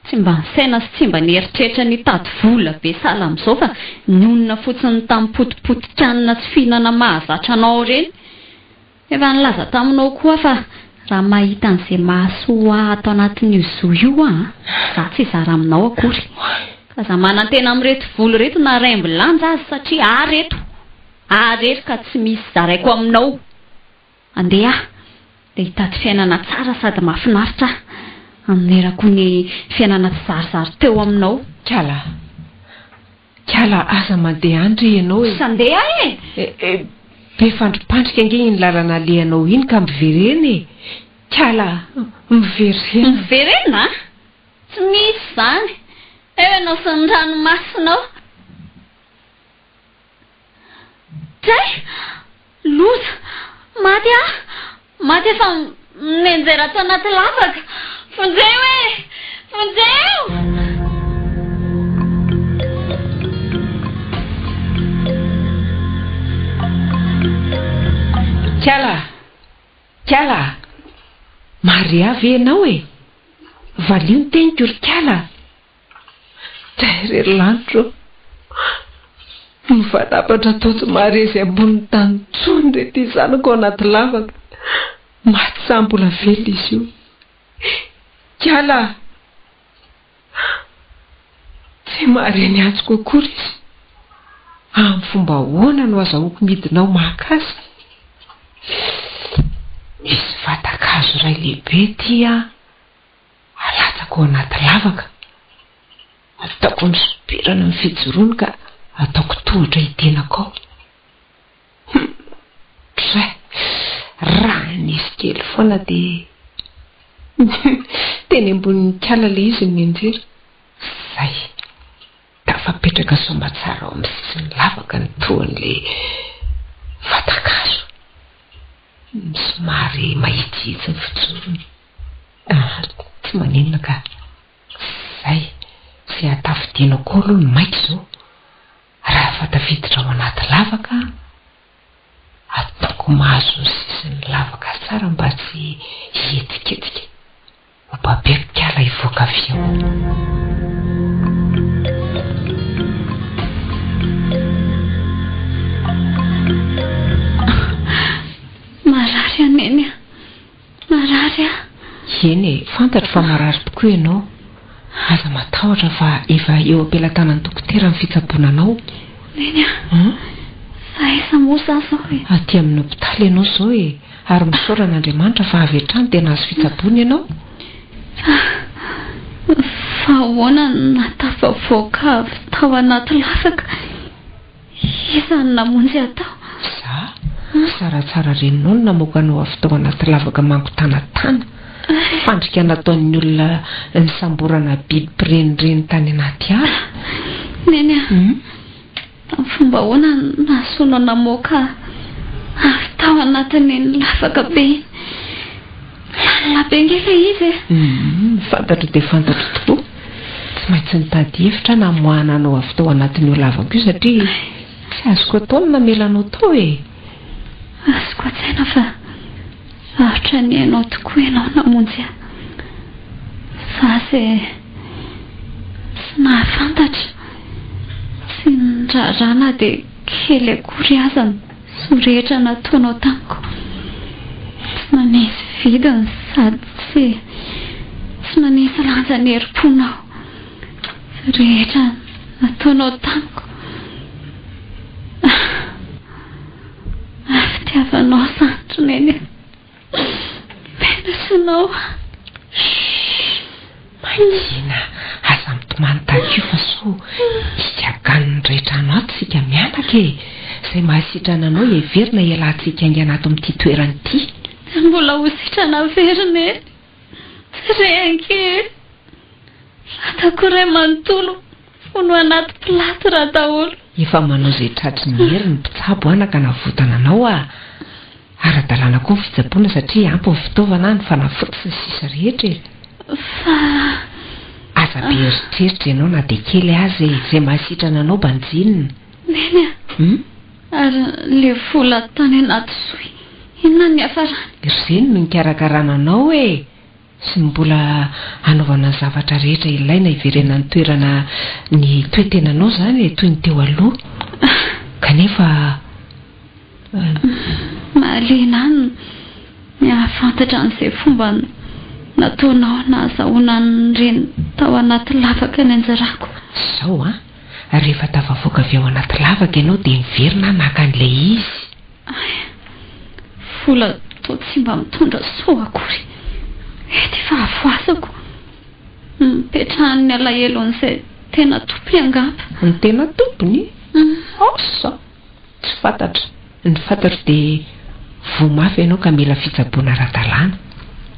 Speaker 2: Tsy mba saina sy tsy mba nieritreritra nitady vola be salam'izao fa nonona fotsiny tamin'ny potipotikanina tsy fihinana mahazatra anao reny. Efa nilaza taminao koa fa raha mahita an'izay mahasoa atao anatin'io zo io za tsy zara aminao akory. Ka za manantena amin'ireto voly reto na raimbilanja azy satria areto ka tsy misy zaraiko aminao. Andeha dia hitady fiainana tsara sady mahafinaritra anerako ny fiainana tsy zarizary teo aminao.
Speaker 3: Kala aza mandeha andry ianao e.
Speaker 2: Sandeha e.
Speaker 3: Be fandropandrika ange iny lalana alehanao iny ka mivereny. Kala
Speaker 2: miverena? Tsy misy zany. Enao sy ny ranomasinao. Zay loza maty efa menjera ato anaty lavaka. Fonjeo e! Fonjeo!
Speaker 3: Kala mary avy ianao e. Valio ny teniko ry Kala. Irery lanitro mifanapatra totsy marezy ambony tany tsony rety zanako anaty lavaka. Maty sambola vely izy io. Kala tsy mareny antsoko akory izy. Amin'ny fomba ahoana no azahoako midinao mahakasy. Misy vatakazo ray lehibe ty alatsako anaty lavaka. ataoko ny sopirana ny fijoroany ka ataoko tohatra hitenako ao. Raha nisy kely foana dia teny ambonin'ny kala le izy ny enjera. Zay tafapetraka somba tsara ao amin'ny sisiny lavaka ny tohan'le vatakazo. Somary mahitsihitsy ny fijorony. Tsy maninona ka zay sy atafidianako aloha ny maika izao. Raha fatafiditra ao anaty lavaka ataoko mahazo ny sisiny lavaka tsara mba tsy hietiketika ho babebikala hivoaka avy eo.
Speaker 2: Marary aneny, marary a.
Speaker 3: Eny fantatra fa marary tokoa ianao. Aza matahotra fa efa eo ampelantanan'ny dokotera ny fitsaboana anao.
Speaker 2: Neny a, aiza moa za zao e?
Speaker 3: Aty amin'ny hopitaly ianao zao e, ary misaoran'Andriamanitra fa avy hatrany tena azo fitsaboana ianao.
Speaker 2: Fa ahoana natafavoaka avy tao anaty lavaka, izany namonjy atao.
Speaker 3: Za tsaratsara reninao no namoaka anao avy tao anaty lavaka mangotanatana. Fandrika nataon'ny olona ny samborana biby pirenireny tany anaty ala.
Speaker 2: Neny a, fomba ahoana nahasoana namoaka avy tao anatin'ny lavaka be. Labe ngela izy e.
Speaker 3: Fantatro dia fantatro tokoa. Tsy maintsy nitady hevitra namoahana anao avy tao anatin'io lavaka io satria tsy azoko ataony namela anao tao e.
Speaker 2: Azoko tsaina fa ahatra ny ianao tokoa ianao namonjy a. Za sy nahafantatra sy nirarana dia kely akory aza ny sorehetra nataonao tamiko. Tsy nanisy vidiny sady tsy nanisy lanja ny herim-ponao. Rehetra nataonao tamiko. Fitiavanao santro neny. Penasanao.
Speaker 3: Mahina, aza mitomany tahaka io fa so hiagan'ny rehetra anao ato sika mianaka e. Izay mahasitrana anao heverina ialantsika ainga anato amin'ity toerany ity.
Speaker 2: Mbola ho sitrana verina e. Renky atako ray manontolo fono anaty pilaty raha daholo.
Speaker 3: Efa manao izay tratry ny hery ny mpitsabo anaka navotana anao a. Ara-dalàna koa ny fitsaboana satria ampy ny fitaovana ny fanafody sy ny sisa rehetra e.
Speaker 2: Fa
Speaker 3: aza be eritreritra ianao na dia kely azy izay mahasitrana anao banjinina.
Speaker 2: Neny a, ary le vola tany anaty soy inona ny hafarany?
Speaker 3: Ireny no nikarakarana anao e. Sy mbola anaovana ny zavatra rehetra ilaina hiverenany toerana ny toetenanao zany toy ny teo aloha. Kanefa
Speaker 2: mahaliana any mahafantatra an'izay fomba nataonao nahazahoana nyreny tao anaty lavaka ny anjarako.
Speaker 3: Zao a, rehefa tafavoaka avy ao anaty lavaka ianao dia miverina naka an'ilay izy.
Speaker 2: Vola toa tsy mba mitondra soa akory. Ety fa avoasako. Mipetrahan'ny alahelo an'izay tena tompony angamba.
Speaker 3: Ny tena tompony? Osa tsy fantatra. Ny fantatro dia vomafy ianao ka mila fitsaboana ara-dalàna.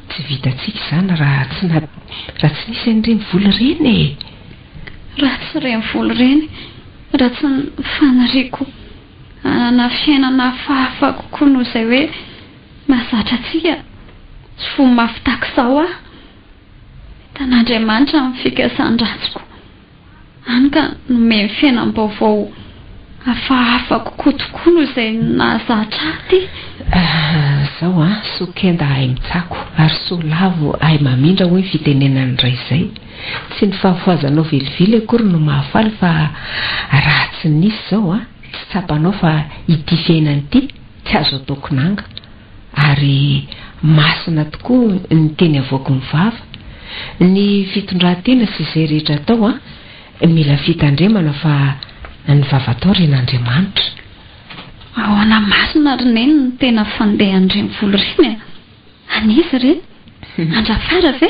Speaker 3: Tsy vitantsika izany raha tsy nisy an'ireny vola ireny e.
Speaker 2: Raha tsy ireny vola ireny, raha tsy fanariako anana fiainana hafahafa kokoa noho izay hoe mahazatra antsika tsy vomafy tahaka izao a. Tan'Andriamanitra amin'ny fikasàn-dratsiko. Any ka nomeny fiainam-baovao hafahafa kokoa tokoa noho izay nahazatra aty.
Speaker 3: Zao a, so kenda ahay mitsako ary so lavo ahay mamindra hoe fitenenany iray izay. Tsy ny fahafoazanao velively akory no mahafaly fa raha tsy nisy zao a, tsy tsapanao fa ity fiainany ity tsy azo ataoko nanga. Ary masina tokoa ny teny avoaka ny vava. Ny fitondran-tena sy izay rehetra atao a, mila fitandremana fa ny vava atao ren'Andriamanitra.
Speaker 2: Ahoana masina reneny ny tena fandehan'ireny vola ireny a? Anizy ireny? Andrafara ve?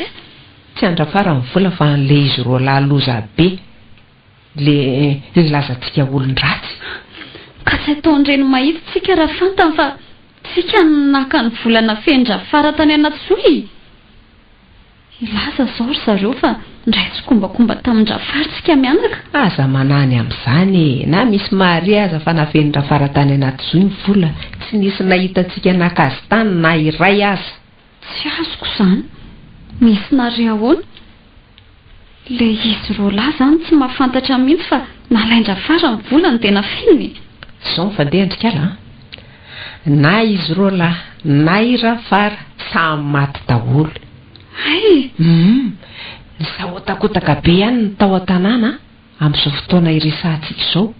Speaker 3: Tsy andrafara ny vola fa n'ilay izy roa lahy loza be le nilazantsika olon-dratsy.
Speaker 2: Ka tsy ataon'ireny mahitsy tsika raha fantany fa tsika naka ny volana fendra fara tany anaty zohy. Ilaza zao ry zareo fa ndray tsy kombakomba tamin-drafary tsika mianaka.
Speaker 3: Aza manany amin'izany na misy mahare aza fa nafenitra fara tany anaty zohy ny vola tsy nisy nahitantsika nakazy tany na iray aza.
Speaker 2: Tsy azoko izany. Misy nare ahoana? Le izy rola zany tsy mahafantatra mihitsy fa nalaindra fara ny vola ny tena finy.
Speaker 3: Zao mifandendrika ala. Na izy rola na irafara samy maty daholo.
Speaker 2: Ay!
Speaker 3: Ny sahotakotaka be ihany ny tao an-tanàna amin'izao fotoana iresahantsika izao.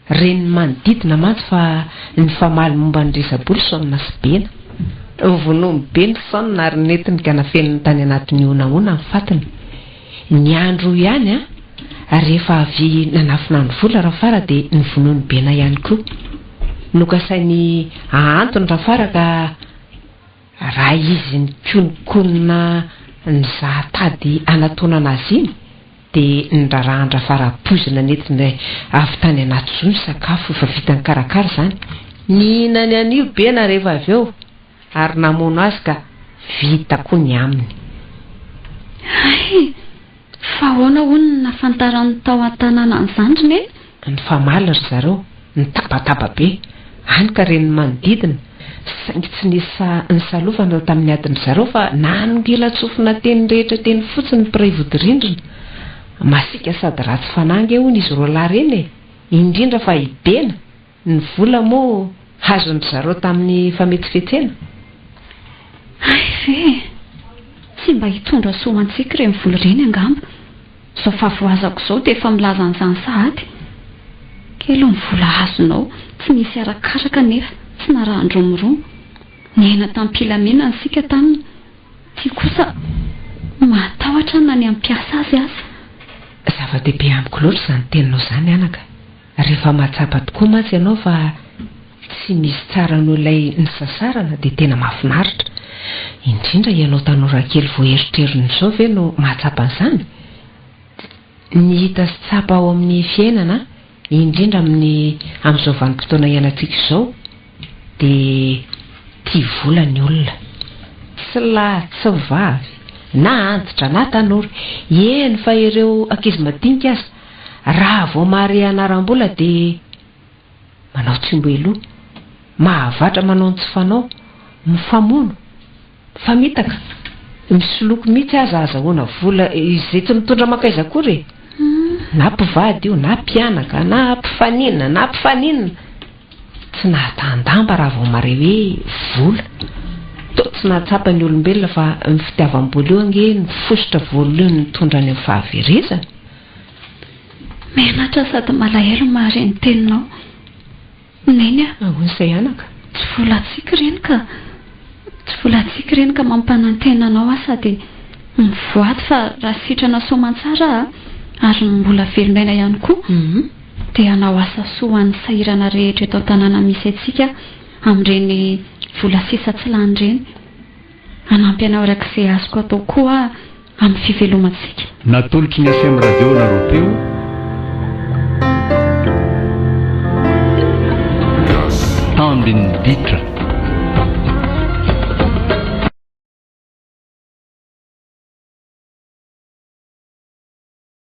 Speaker 3: Reny manodidina mantsy fa ny famaly momba ny resaboly saonina sy bena. Ny vonomy be ny saonina ary netiny ka nafeniny tany anatin'ny onaona ny fatiny. Ny andro ihany rehefa avy nanafina ny vola rafara dia ny vonony bena ihany koa. Nokasainy ahantony rafara ka raha izy ny konikonina ny zahatady anatonana azy iny dia nirarahandra fara pozina netiny avy tany anaty zohy ny sakafo efa vitany karakara izany. Nihinany an'io bena rehefa avy eo ary namono azy ka vita koa ny aminy.
Speaker 2: Ay! Fa ahoana hono nafantaran'ny tao an-tanàna an'izany reny?
Speaker 3: Ny famaly ry zareo ny tabataba be any ka reny manodidina saingy tsy nisy ny salofana tamin'ny adiny zareo fa nanongela tsofina teny rehetra teny fotsiny mpiray vodirindrina. Masika sady ratsy fanangy hono izy roa reny indrindra fa ibena ny vola moa azony zareo tamin'ny fametsyfetsena.
Speaker 2: Ay ve! Tsy mba hitondra soamantsika ireny vola ireny angamba. Zao favoazako izao dia efa milaza an'izany sahady. Kely ny vola azonao tsy nisy arakaraka nefa tsy narahandromiromo. Niaina tampilamina ansika taminy. Ty kosa matahotra na ny ampiasa azy aza.
Speaker 3: Zava-dehibe amiko loatra izany teninao izany anaka. Rehefa mahatsapa tokoa mantsy ianao fa tsy misy tsara n'olay ny sasarana dia tena mahafinaritra. Indrindra ianao tanora kely vao eritrerin' izao ve no mahatsapa an'izany. Ny hita sy tsapa ao amin'ny fiainana indrindra amin'izao vanim-potoana ianantsika izao dia tia vola ny olona. Tsy lahy tsy vavy na antitra na tanora eny fa ireo ankizy madinika aza raha vao mahare anaram-bola dia manao tsimboeloha, mahavatra manao ny tsy fanao, mifamono, famitaka, misoloko mihitsy aza azahoana vola izay tsy mitondra makaiza akory. Na mpivady io na mpianaka na mpifaninana na mpifaninana tsy nahatandamba raha vao mare hoe vola. To tsy nahatsapa ny olombelona fa ny fitiavam-bola io ange ny fosotra vola io nitondra any amin'ny fahaverezana.
Speaker 2: Mianatra sady malahelo mahare ny teninao. Neny
Speaker 3: ahoan'izay anaka?
Speaker 2: Tsy volantsika ireny ka mampanantenanao sady mivoady fa raha sitrana soamantsara ary mbola velondaina ihany koa dia hanao asa soa ny sahirana rehetra eto an-tanàna misy antsika amin'ireny vola sisa tsy lany ireny. Hanampy anao arak'izay azoko atao koa amin'ny fivelomantsika.
Speaker 1: Natoloky ny FM radio naropeo tambiny bitra